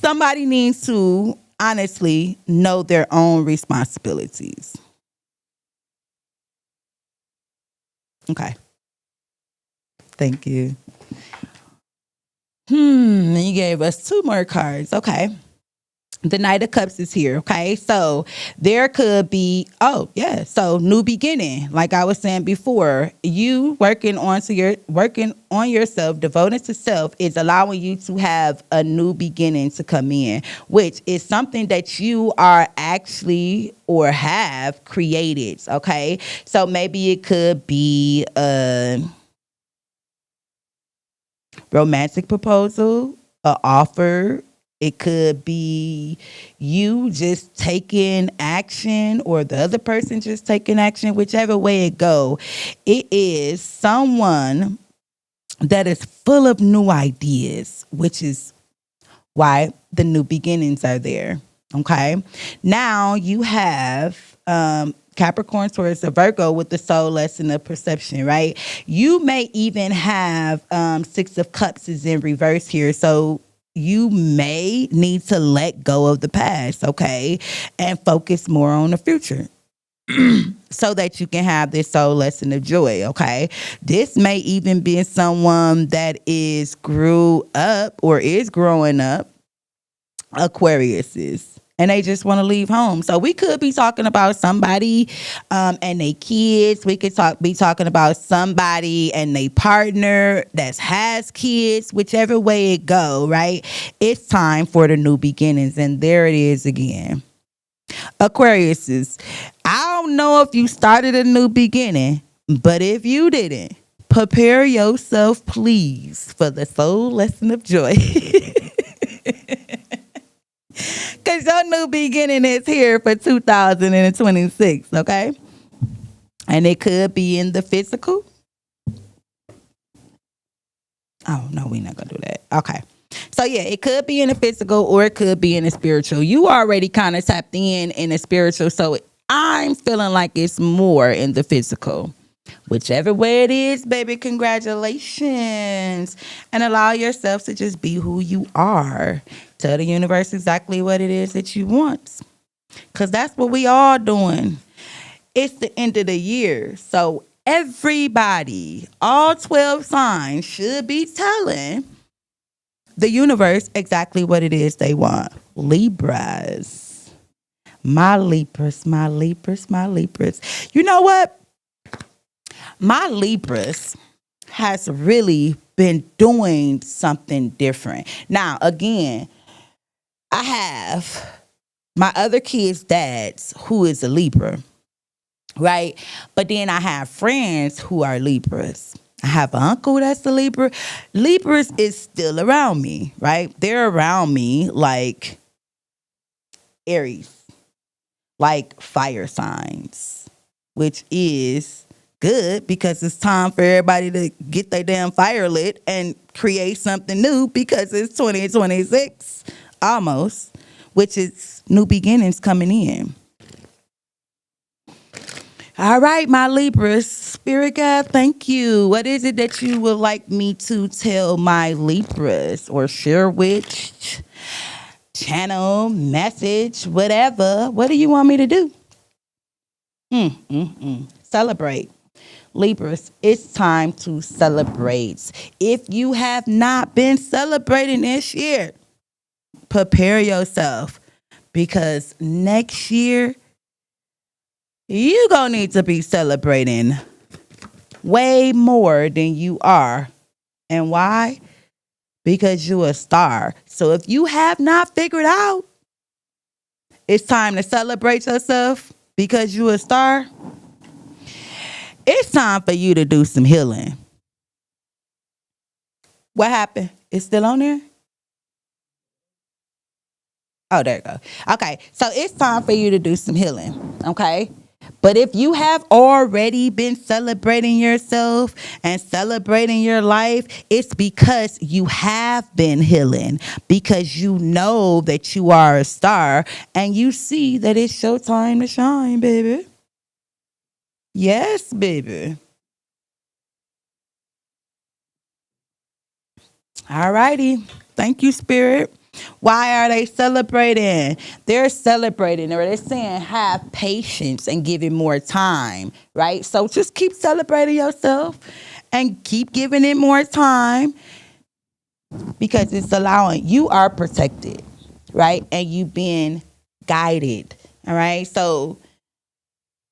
somebody needs to honestly know their own responsibilities. Okay. Thank you. And you gave us two more cards. Okay. The Knight of Cups is here. Okay. So there could be, oh, yeah. So new beginning. Like I was saying before, you working on yourself, devoting to self is allowing you to have a new beginning to come in, which is something that you are actually or have created. Okay. So maybe it could be romantic proposal, a offer. It could be you just taking action or the other person just taking action, whichever way it go. It is someone that is full of new ideas, which is why the new beginnings are there. Okay. Now you have Capricorn, Taurus, or Virgo with the soul lesson of perception, right? You may even have Six of Cups is in reverse here. So you may need to let go of the past, okay, and focus more on the future so that you can have this soul lesson of joy, okay? This may even be someone that grew up or is growing up Aquarius is. And they just want to leave home. So we could be talking about somebody and their kids. We could be talking about somebody and their partner that has kids. Whichever way it go, right? It's time for the new beginnings, and there it is again. Aquarius is. I don't know if you started a new beginning, but if you didn't, prepare yourself, please, for the soul lesson of joy. Because your new beginning is here for 2026, okay? And it could be in the physical. Oh, no, we're not going to do that. Okay. So, yeah, it could be in the physical or it could be in the spiritual. You already kind of tapped in the spiritual. So, I'm feeling like it's more in the physical. Whichever way it is, baby, congratulations. And allow yourself to just be who you are. Tell the universe exactly what it is that you want. Because that's what we all doing. It's the end of the year. So everybody, all 12 signs should be telling the universe exactly what it is they want. Libras. My Libras, my Libras, my Libras. You know what? My Libras has really been doing something different. Now, again, I have my other kid's dads who is a Libra, right? But then I have friends who are Libras. I have an uncle that's a Libra. Libras is still around me, right? They're around me like Aries, like fire signs, which is good because it's time for everybody to get their damn fire lit and create something new because it's 2026 almost, which is new beginnings coming in. All right, my Libras, Spirit God, thank you. What is it that you would like me to tell my Libras or share which channel, message, whatever? What do you want me to do? Celebrate. Libras, it's time to celebrate. If you have not been celebrating this year, prepare yourself because next year you gonna need to be celebrating way more than you are. And why? Because you a star. So if you have not figured out it's time to celebrate yourself because you a star, it's time for you to do some healing. What happened? It's still on there? Oh, there you go. Okay, so it's time for you to do some healing, okay? But if you have already been celebrating yourself and celebrating your life, it's because you have been healing, because you know that you are a star and you see that it's your time to shine, baby. Yes, baby. All righty. Thank you, Spirit. Why are they celebrating? They're celebrating, or they're saying have patience and give it more time, right? So just keep celebrating yourself and keep giving it more time, because it's allowing, you are protected, right? And you being guided. All right. So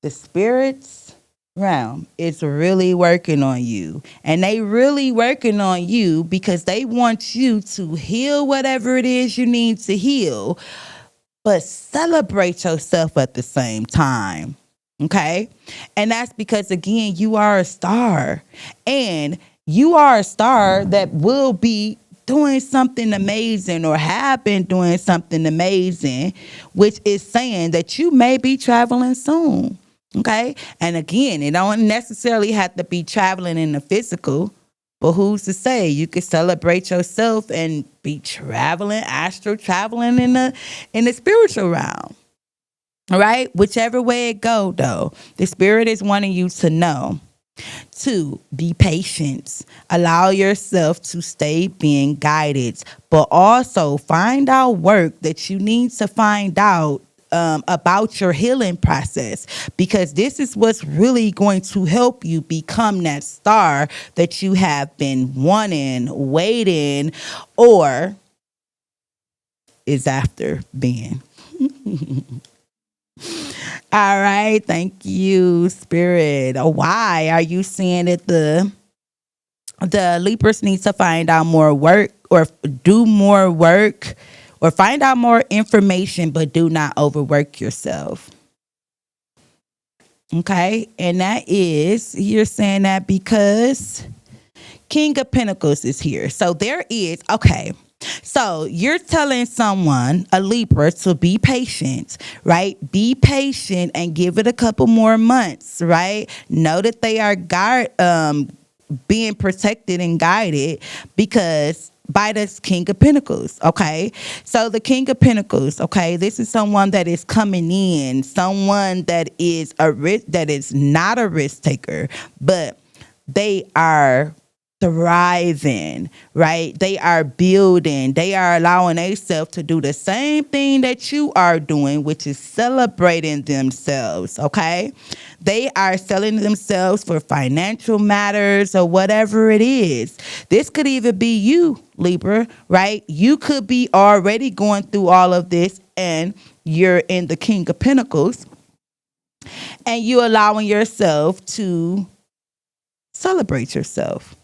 the spirits realm is really working on you. And they really working on you because they want you to heal whatever it is you need to heal, but celebrate yourself at the same time. Okay. And that's because, again, you are a star. And you are a star that will be doing something amazing, or have been doing something amazing, which is saying that you may be traveling soon. Okay. And again, it don't necessarily have to be traveling in the physical, but who's to say you could celebrate yourself and be traveling, astral traveling in the spiritual realm. All right. Whichever way it go, though, the spirit is wanting you to know. 2, be patient. Allow yourself to stay being guided, but also find out work that you need to find out about your healing process, because this is what's really going to help you become that star that you have been wanting, waiting, or is after being. All right, thank you, Spirit. Why are you saying that the Libras need to find out more work, or do more work, or find out more information, but do not overwork yourself? Okay, and that is, you're saying that because King of Pentacles is here. So there is, okay. So you're telling someone, a Libra, to be patient, right? Be patient and give it a couple more months, right? Know that they are being protected and guided, because by this King of Pentacles, okay? So the King of Pentacles, okay, this is someone that is coming in, someone that is that is not a risk taker, but they are thriving, right? They are building. They are allowing themselves to do the same thing that you are doing, which is celebrating themselves, okay? They are selling themselves for financial matters or whatever it is. This could even be you, Libra, right? You could be already going through all of this and you're in the King of Pentacles and you allowing yourself to celebrate yourself.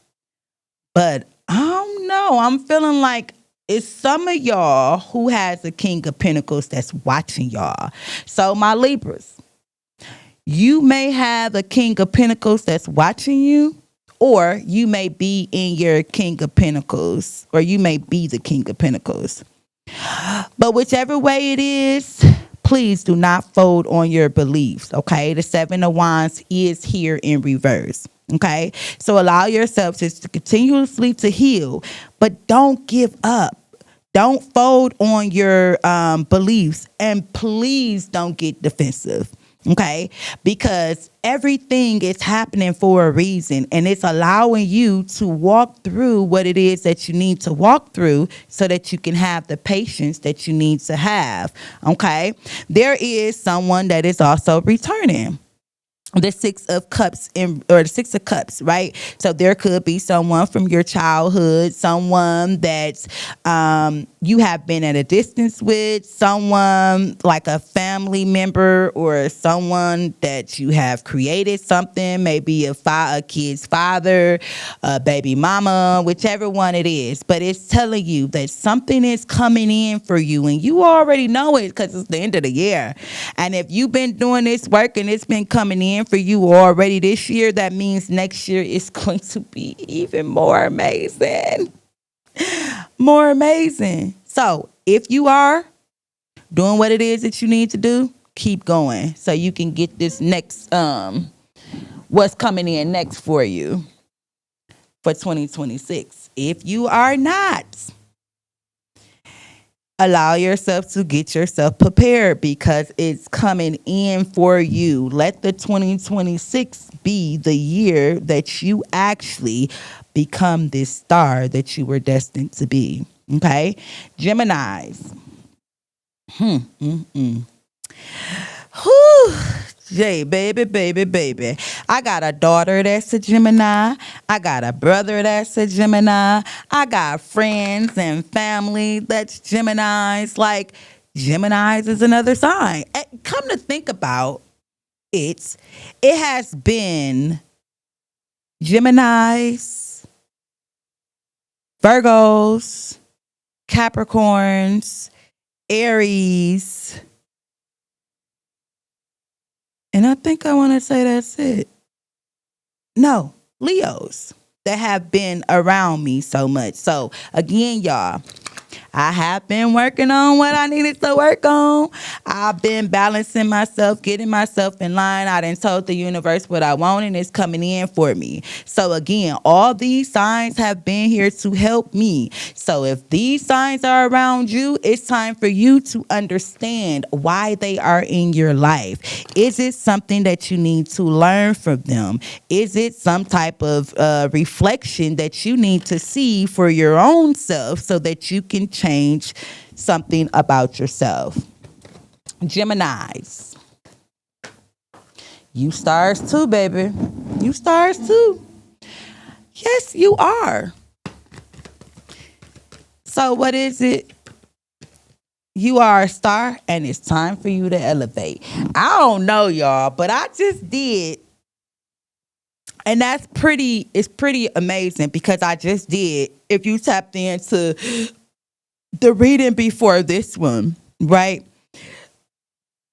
But I don't know. I'm feeling like it's some of y'all who has a King of Pentacles that's watching y'all. So my Libras, you may have a King of Pentacles that's watching you, or you may be in your King of Pentacles, or you may be the King of Pentacles. But whichever way it is, please do not fold on your beliefs, okay? The 7 of Wands is here in reverse. Okay, so allow yourself to continuously to heal, but don't give up. Don't fold on your beliefs, and please don't get defensive. Okay, because everything is happening for a reason, and it's allowing you to walk through what it is that you need to walk through so that you can have the patience that you need to have. Okay, there is someone that is also returning. The 6 of Cups or the 6 of Cups, right? So there could be someone from your childhood, someone that you have been at a distance with, someone like a family member, or someone that you have created something, maybe a kid's father, a baby mama, whichever one it is. But it's telling you that something is coming in for you, and you already know it because it's the end of the year. And if you've been doing this work and it's been coming in for you already this year, that means next year is going to be even more amazing. More amazing. So if you are doing what it is that you need to do, keep going so you can get this next what's coming in next for you for 2026. If you are not, allow yourself to get yourself prepared because it's coming in for you. Let the 2026 be the year that you actually become this star that you were destined to be. Okay? Geminis. Whew. Jay, baby, baby, baby. I got a daughter that's a Gemini. I got a brother that's a Gemini. I got friends and family that's Geminis. Like, Geminis is another sign. Come to think about it, it has been Geminis, Virgos, Capricorns, Aries, and I think I want to say that's it. No, Leos that have been around me so much. So again, y'all, I have been working on what I needed to work on. I've been balancing myself, getting myself in line. I done told the universe what I want and it's coming in for me. So again, all these signs have been here to help me. So if these signs are around you, it's time for you to understand why they are in your life. Is it something that you need to learn from them? Is it some type of reflection that you need to see for your own self so that you can change something about yourself? Geminis. You stars too, baby. You stars too. Yes, you are. So what is it? You are a star and it's time for you to elevate. I don't know, y'all, but I just did. And it's pretty amazing because I just did. If you tapped into the reading before this one, right?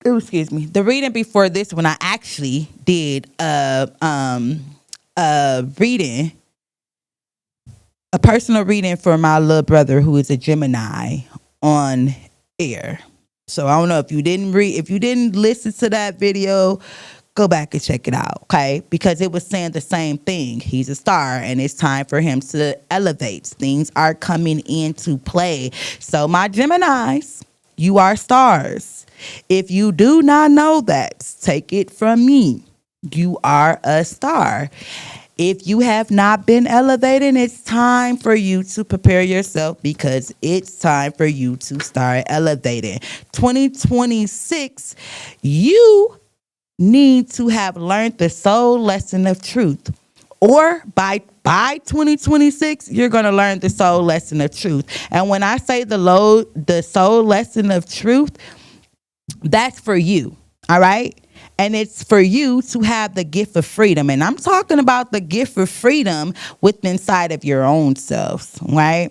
Oh, excuse me. The reading before this one, I actually did reading, a personal reading for my little brother who is a Gemini on air. So I don't know if you didn't listen to that video, go back and check it out, okay? Because it was saying the same thing. He's a star and it's time for him to elevate. Things are coming into play. So my Geminis, you are stars. If you do not know that, take it from me. You are a star. If you have not been elevating, it's time for you to prepare yourself because it's time for you to start elevating. 2026, you need to have learned the soul lesson of truth. Or by 2026, you're going to learn the soul lesson of truth. And when I say the soul lesson of truth, that's for you. All right? And it's for you to have the gift of freedom. And I'm talking about the gift of freedom within inside of your own selves, right?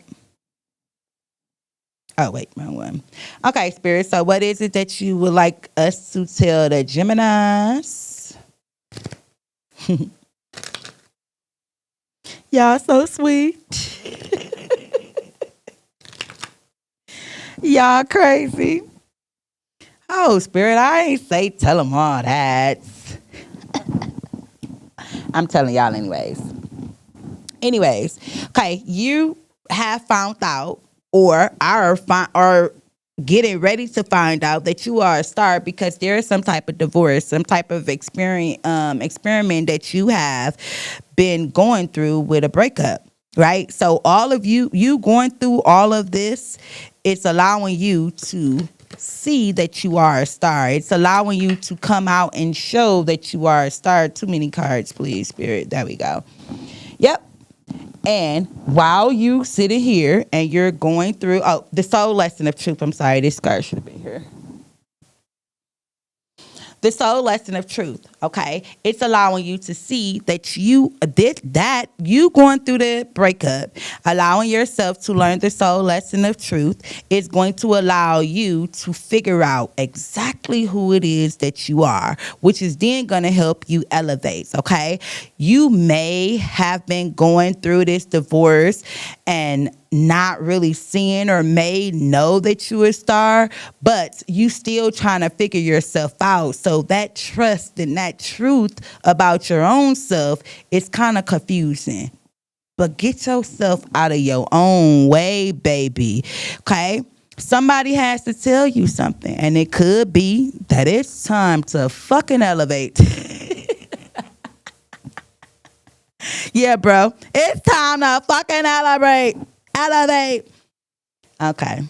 Oh, wait, wrong one. Okay, Spirit. So what is it that you would like us to tell the Geminis? Y'all so sweet. Y'all crazy. Oh, Spirit, I ain't say tell them all that. I'm telling y'all anyways. Okay, you have found out or are getting ready to find out that you are a star because there is some type of divorce, some type of experiment that you have been going through with a breakup, right? So all of you going through all of this, it's allowing you to see that you are a star. It's allowing you to come out and show that you are a star. Too many cards, please, Spirit. There we go. Yep. And while you sitting here and you're going through, the soul lesson of truth. I'm sorry, this card should have been here. The soul lesson of truth, okay? It's allowing you to see that you going through the breakup, allowing yourself to learn the soul lesson of truth is going to allow you to figure out exactly who it is that you are, which is then going to help you elevate, okay? You may have been going through this divorce and not really seeing or may know that you a star, but you still trying to figure yourself out. So that trust and that truth about your own self is kind of confusing. But get yourself out of your own way, baby. Okay? Somebody has to tell you something, and it could be that it's time to fucking elevate. Yeah, bro. It's time to fucking elevate. Elevate. Okay.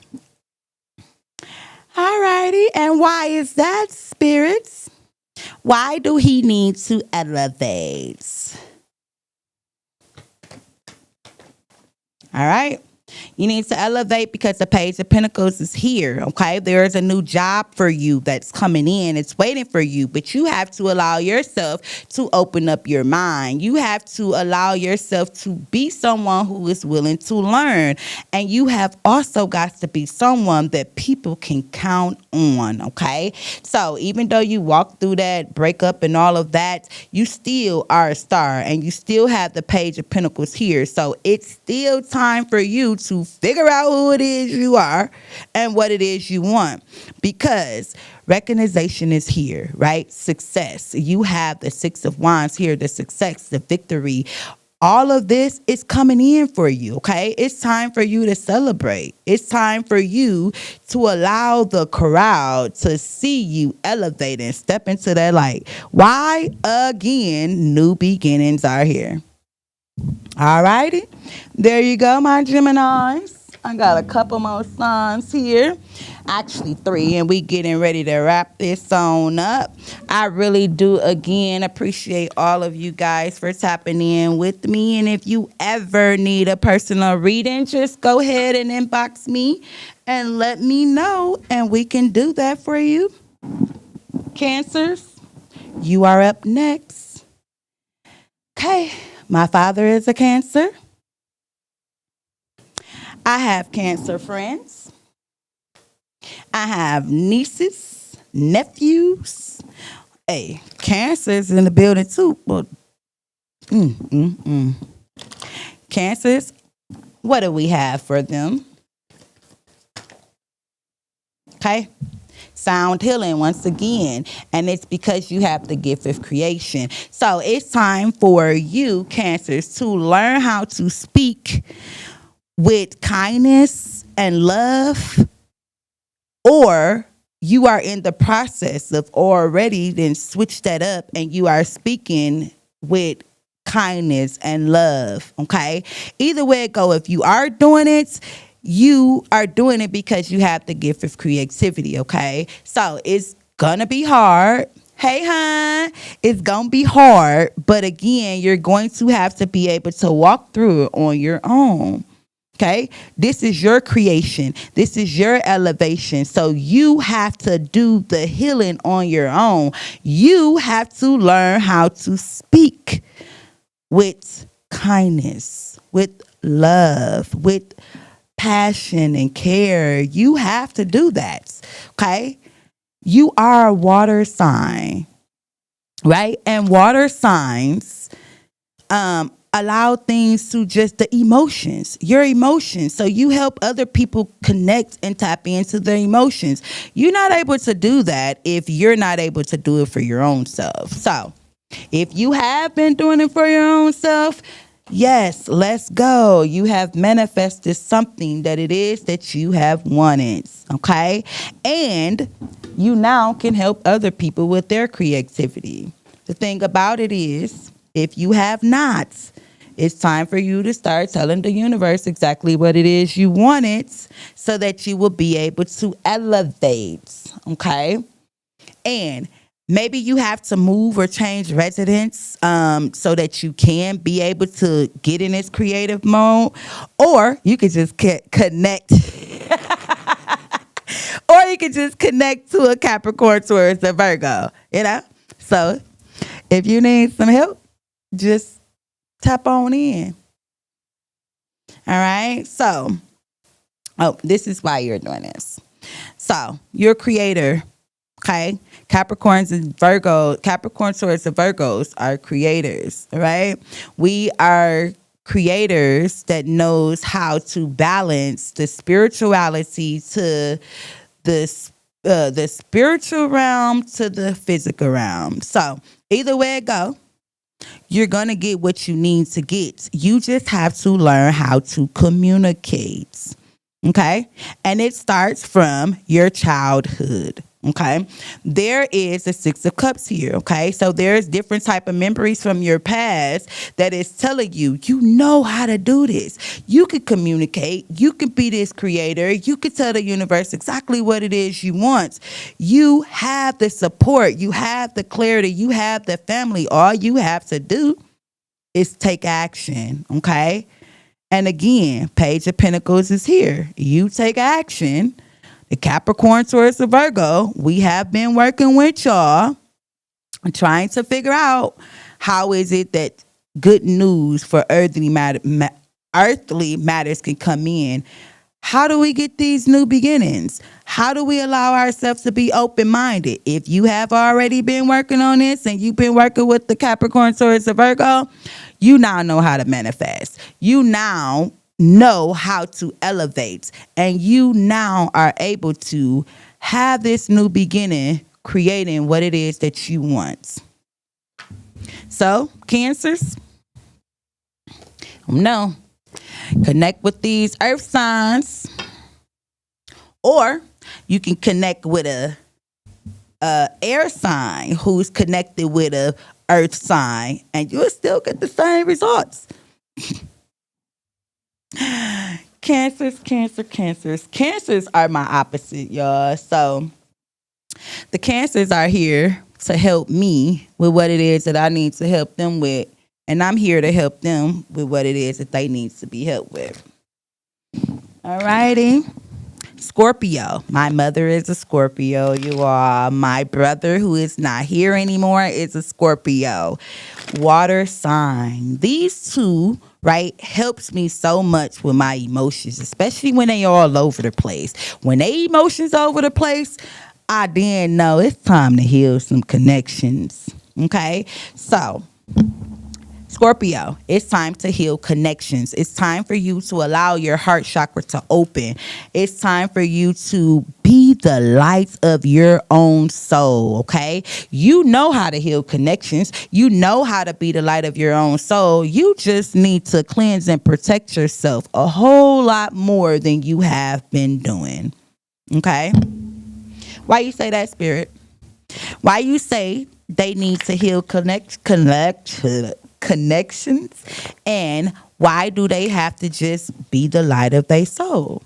Alrighty. And why is that, spirits? Why do he need to elevate? All right. You need to elevate because the Page of Pentacles is here. Okay. There is a new job for you that's coming in. It's waiting for you, but you have to allow yourself to open up your mind. You have to allow yourself to be someone who is willing to learn. And you have also got to be someone that people can count on. Okay. So even though you walk through that breakup and all of that, you still are a star and you still have the Page of Pentacles here. So it's still time for you to figure out who it is you are and what it is you want, because recognition is here, right? Success. You have the Six of Wands here, the success, the victory. All of this is coming in for you, okay? It's time for you to celebrate. It's time for you to allow the crowd to see you elevate and step into that light. Why? Again, new beginnings are here. All righty. There you go, my Geminis. I got a couple more signs here. Actually, 3, and we getting ready to wrap this on up. I really do, again, appreciate all of you guys for tapping in with me. And if you ever need a personal reading, just go ahead and inbox me and let me know, and we can do that for you. Cancers, you are up next. Okay. My father is a Cancer. I have Cancer friends. I have nieces, nephews. Hey, Cancer is in the building too. But, Cancers, what do we have for them? Okay. Sound healing once again, and it's because you have the gift of creation. So it's time for you, Cancers, to learn how to speak with kindness and love, or you are in the process of already then switch that up and you are speaking with kindness and love. Okay, either way it go, if you are doing it, you are doing it because you have the gift of creativity. Okay, so it's gonna be hard. Hey, hon, it's gonna be hard, but again, you're going to have to be able to walk through it on your own. Okay, this is your creation. This is your elevation. So you have to do the healing on your own. You have to learn how to speak with kindness, with love, with passion and care. You have to do that. Okay, you are a water sign, right? And water signs allow things to just the emotions, your emotions. So you help other people connect and tap into their emotions. You're not able to do that if you're not able to do it for your own self. So if you have been doing it for your own self, yes, let's go. You have manifested something that it is that you have wanted. Okay. And you now can help other people with their creativity. The thing about it is, if you have not, it's time for you to start telling the universe exactly what it is you wanted so that you will be able to elevate. Okay. And maybe you have to move or change residence so that you can be able to get in this creative mode, or you could just connect. Or you could just connect to a Capricorn, Taurus, a Virgo, So if you need some help, just tap on in. All right. So, this is why you're doing this. So, you're a creator. Okay. Capricorns and Virgo, Capricorn, Taurus, and Virgos are creators. All right. We are creators that knows how to balance the spirituality to the spiritual realm to the physical realm. So either way it go, you're going to get what you need to get. You just have to learn how to communicate. Okay. And it starts from your childhood. Okay, there is the Six of Cups here. Okay, so there's different type of memories from your past that is telling you, you know how to do this. You can communicate. You can be this creator. You can tell the universe exactly what it is you want. You have the support. You have the clarity. You have the family. All you have to do is take action. Okay, and again, Page of Pentacles is here. You take action. The Capricorn, Taurus, and Virgo, we have been working with y'all trying to figure out how is it that good news for earthly matters can come in. How do we get these new beginnings? How do we allow ourselves to be open-minded? If you have already been working on this and you've been working with the Capricorn, Taurus, and Virgo, you now know how to manifest. You now know how to elevate, and you now are able to have this new beginning creating what it is that you want. So, Cancers, no, connect with these earth signs, or you can connect with a air sign who's connected with a earth sign, and you'll still get the same results. Cancers. Cancers are my opposite, y'all. So the Cancers are here to help me with what it is that I need to help them with. And I'm here to help them with what it is that they need to be helped with. All righty. Scorpio. My mother is a Scorpio, you all. My brother, who is not here anymore, is a Scorpio. Water sign. These two, right, helps me so much with my emotions, especially when they all over the place. When they emotions over the place, I then know it's time to heal some connections. Okay? So, Scorpio, it's time to heal connections. It's time for you to allow your heart chakra to open. It's time for you to be the light of your own soul, okay? You know how to heal connections. You know how to be the light of your own soul. You just need to cleanse and protect yourself a whole lot more than you have been doing, okay? Why you say that, Spirit? Why you say they need to heal connections, and why do they have to just be the light of their soul?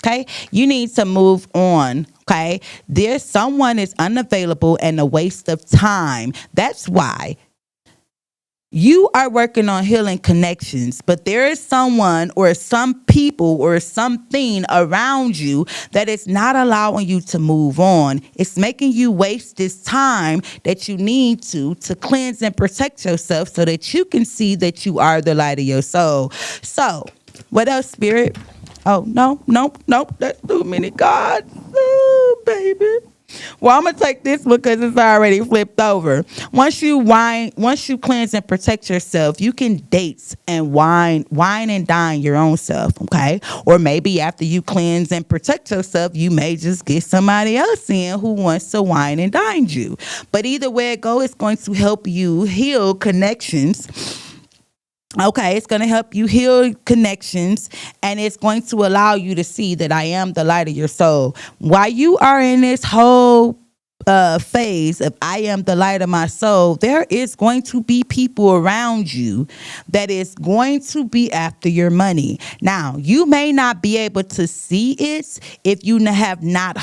Okay, you need to move on. Okay, there's someone is unavailable and a waste of time. That's why you are working on healing connections, but there is someone or some people or something around you that is not allowing you to move on. It's making you waste this time that you need to cleanse and protect yourself so that you can see that you are the light of your soul. So, what else, Spirit? Oh, nope. That's too many gods. Oh, baby. Well, I'm gonna take this one because it's already flipped over. Once you cleanse and protect yourself, you can date and wine and dine your own self, okay? Or maybe after you cleanse and protect yourself, you may just get somebody else in who wants to wine and dine you. But either way it goes, it's going to help you heal connections. Okay, it's going to help you heal connections, and it's going to allow you to see that I am the light of your soul. While you are in this whole phase of I am the light of my soul, there is going to be people around you that is going to be after your money. Now, you may not be able to see it if you have not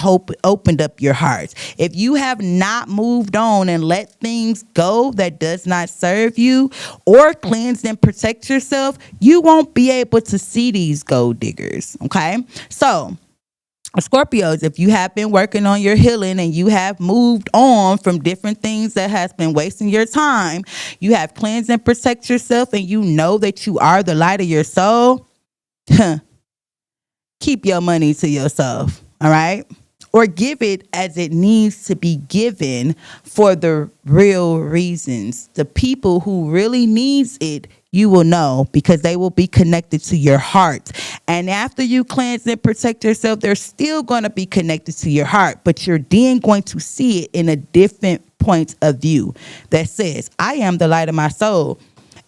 opened up your heart. If you have not moved on and let things go that does not serve you or cleanse and protect yourself, you won't be able to see these gold diggers. Okay? So, Scorpios, if you have been working on your healing and you have moved on from different things that has been wasting your time, you have cleansed and protect yourself, and you know that you are the light of your soul, keep your money to yourself, all right? Or give it as it needs to be given for the real reasons. The people who really needs it, you will know because they will be connected to your heart. And after you cleanse and protect yourself, they're still going to be connected to your heart, but you're then going to see it in a different point of view that says, I am the light of my soul,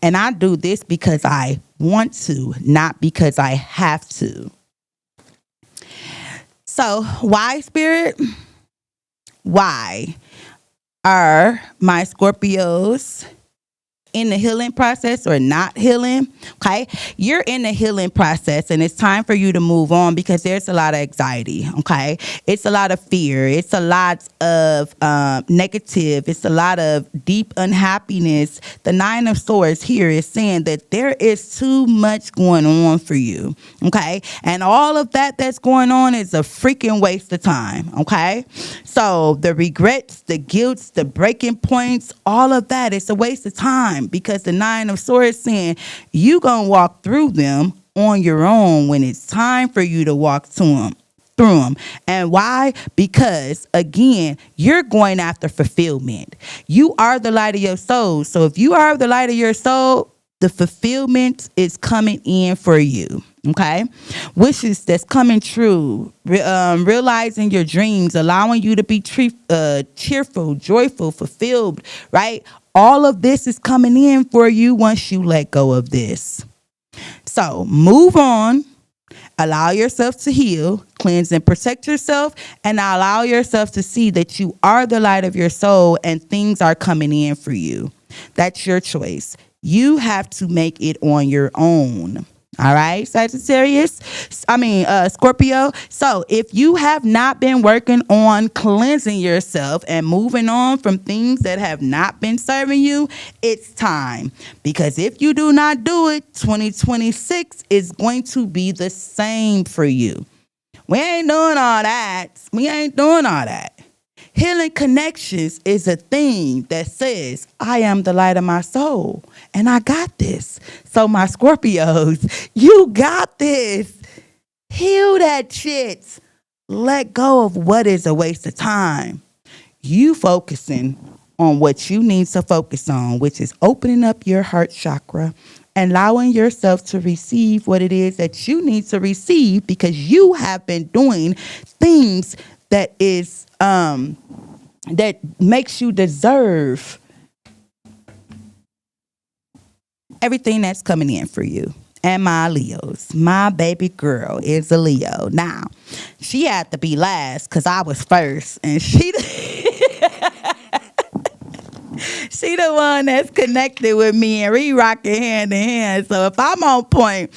and I do this because I want to, not because I have to. So, why, Spirit? Why are my Scorpios in the healing process or not healing? Okay, you're in the healing process and it's time for you to move on because there's a lot of anxiety. Okay, it's a lot of fear, it's a lot of negative, it's a lot of deep unhappiness. The Nine of Swords here is saying that there is too much going on for you. Okay, and all of that that's going on is a freaking waste of time. Okay, so the regrets, the guilts, the breaking points, all of that, it's a waste of time because the Nine of Swords saying you gonna walk through them on your own when it's time for you to walk through them. And why? Because again, you're going after fulfillment. You are the light of your soul. So if you are the light of your soul, the fulfillment is coming in for you. Okay, wishes that's coming true, realizing your dreams, allowing you to be cheerful, joyful, fulfilled, right? All of this is coming in for you once you let go of this. So move on, allow yourself to heal, cleanse and protect yourself, and allow yourself to see that you are the light of your soul and things are coming in for you. That's your choice. You have to make it on your own. All right, Scorpio. So if you have not been working on cleansing yourself and moving on from things that have not been serving you, it's time. Because if you do not do it, 2026 is going to be the same for you. We ain't doing all that. Healing connections is a thing that says, I am the light of my soul and I got this. So my Scorpios, you got this. Heal that shit. Let go of what is a waste of time. You focusing on what you need to focus on, which is opening up your heart chakra and allowing yourself to receive what it is that you need to receive because you have been doing things that is that makes you deserve everything that's coming in for you. And my Leos, my baby girl is a Leo. Now, she had to be last because I was first, and she the one that's connected with me, and we rocking hand in hand. So if I'm on point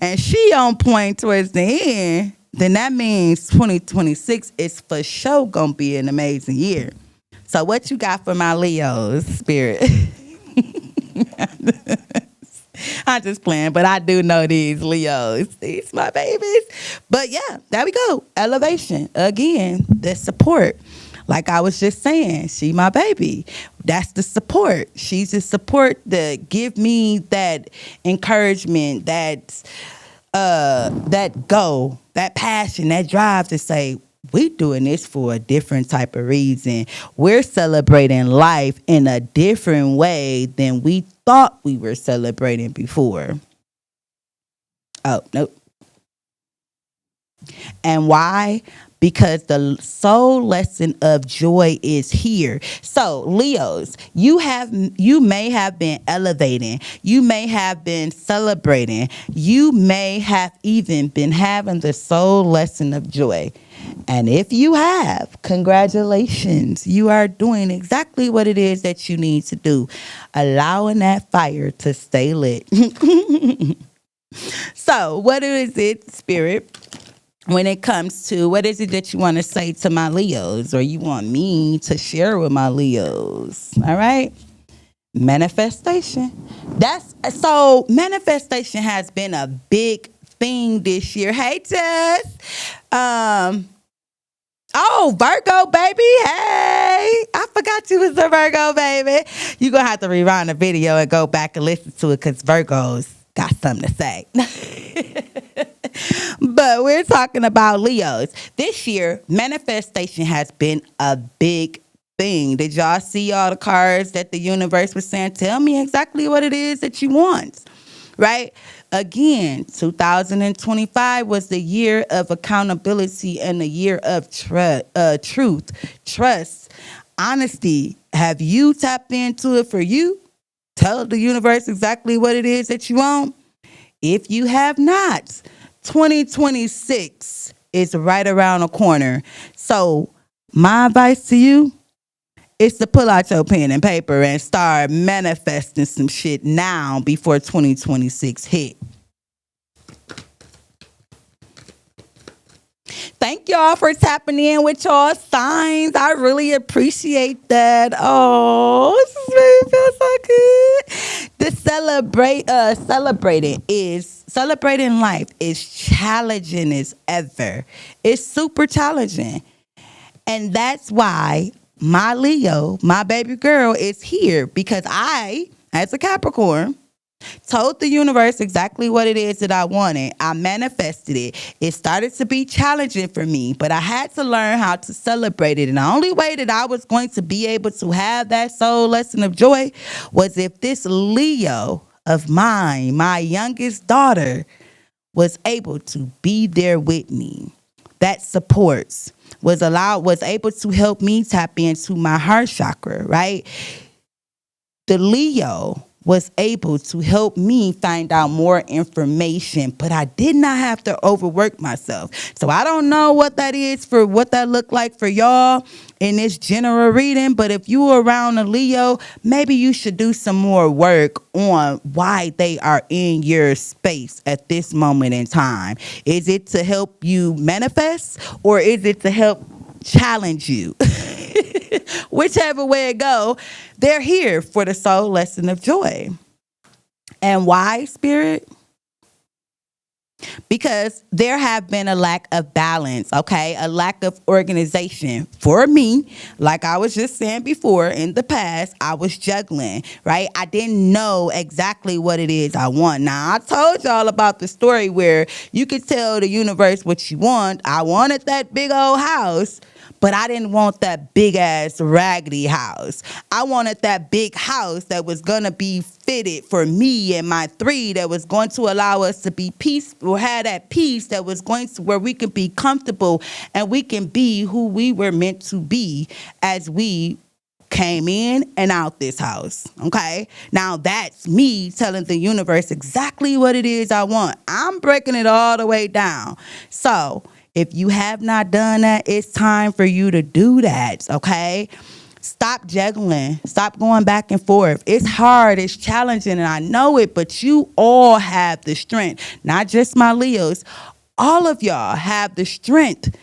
and she on point towards the end, then that means 2026 is for sure gonna be an amazing year. So what you got for my Leos, Spirit? I'm just playing, but I do know these Leos. These my babies. But yeah, there we go. Elevation. Again, the support. Like I was just saying, she my baby. That's the support. She's the support that give me that encouragement, that goal, that passion, that drive to say, we doing this for a different type of reason. We're celebrating life in a different way than we thought we were celebrating before. Oh, nope. And why? Because the soul lesson of joy is here. So, Leos, you may have been elevating, you may have been celebrating, you may have even been having the soul lesson of joy. And if you have, congratulations, you are doing exactly what it is that you need to do, allowing that fire to stay lit. So, what is it, Spirit? When it comes to what is it that you want to say to my Leos or you want me to share with my Leos? All right. Manifestation. So manifestation has been a big thing this year. Hey, Tess. Oh, Virgo, baby. Hey, I forgot you was a Virgo, baby. You're going to have to rewind the video and go back and listen to it because Virgos got something to say. But we're talking about Leos. This year, manifestation has been a big thing. Did y'all see all the cards that the universe was saying? Tell me exactly what it is that you want, right? Again, 2025 was the year of accountability and the year of truth, trust, honesty. Have you tapped into it for you? Tell the universe exactly what it is that you want. If you have not, 2026 is right around the corner. So my advice to you is to pull out your pen and paper and start manifesting some shit now before 2026 hit. Thank y'all for tapping in with y'all signs. I really appreciate that. Oh, this feels so good. The celebrating life is challenging as ever. It's super challenging. And that's why my Leo, my baby girl, is here because I, as a Capricorn, told the universe exactly what it is that I wanted. I manifested it. It started to be challenging for me, but I had to learn how to celebrate it. And the only way that I was going to be able to have that soul lesson of joy was if this Leo of mine, my youngest daughter, was able to be there with me. That supports was able to help me tap into my heart chakra, right? The Leo was able to help me find out more information, but I did not have to overwork myself. So I don't know what that is for, what that looked like for y'all in this general reading, but if you are around a Leo, maybe you should do some more work on why they are in your space at this moment in time. Is it to help you manifest, or is it to help challenge you? Whichever way it go, they're here for the soul lesson of joy. And why, Spirit? Because there have been a lack of balance, okay? A lack of organization. For me, like I was just saying before, in the past, I was juggling, right? I didn't know exactly what it is I want. Now, I told y'all about the story where you could tell the universe what you want. I wanted that big old house, but I didn't want that big ass raggedy house. I wanted that big house that was going to be fitted for me and my three, that was going to allow us to be peaceful, have that peace that was going to where we could be comfortable and we can be who we were meant to be as we came in and out this house. Okay. Now that's me telling the universe exactly what it is I want. I'm breaking it all the way down. So if you have not done that, it's time for you to do that, okay? Stop juggling. Stop going back and forth. It's hard. It's challenging, and I know it, but you all have the strength. Not just my Leos. All of y'all have the strength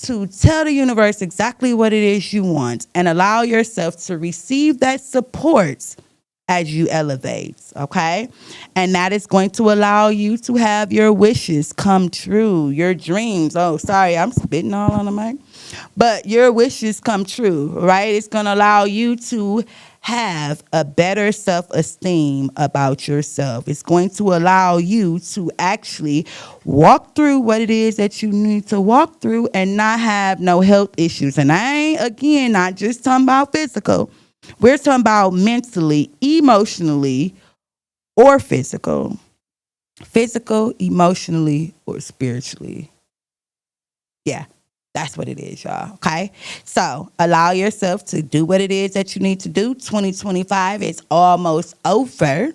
to tell the universe exactly what it is you want and allow yourself to receive that support as you elevate, okay? And that is going to allow you to have your wishes come true, your dreams. Oh, sorry, I'm spitting all on the mic. But your wishes come true, right? It's going to allow you to have a better self-esteem about yourself. It's going to allow you to actually walk through what it is that you need to walk through and not have no health issues. And I ain't, again, not just talking about physical. We're talking about mentally, emotionally, or physical. Physical, emotionally, or spiritually. Yeah, that's what it is, y'all. Okay? So allow yourself to do what it is that you need to do. 2025 is almost over.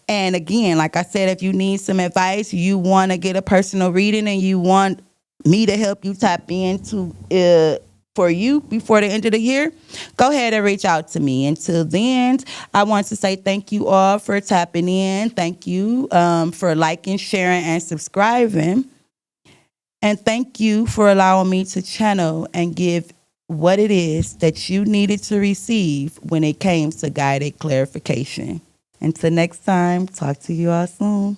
And again, like I said, if you need some advice, you want to get a personal reading and you want me to help you tap into for you before the end of the year, go ahead and reach out to me. Until then, I want to say thank you all for tapping in. Thank you for liking, sharing, and subscribing. And thank you for allowing me to channel and give what it is that you needed to receive when it came to guided clarification. Until next time, talk to you all soon.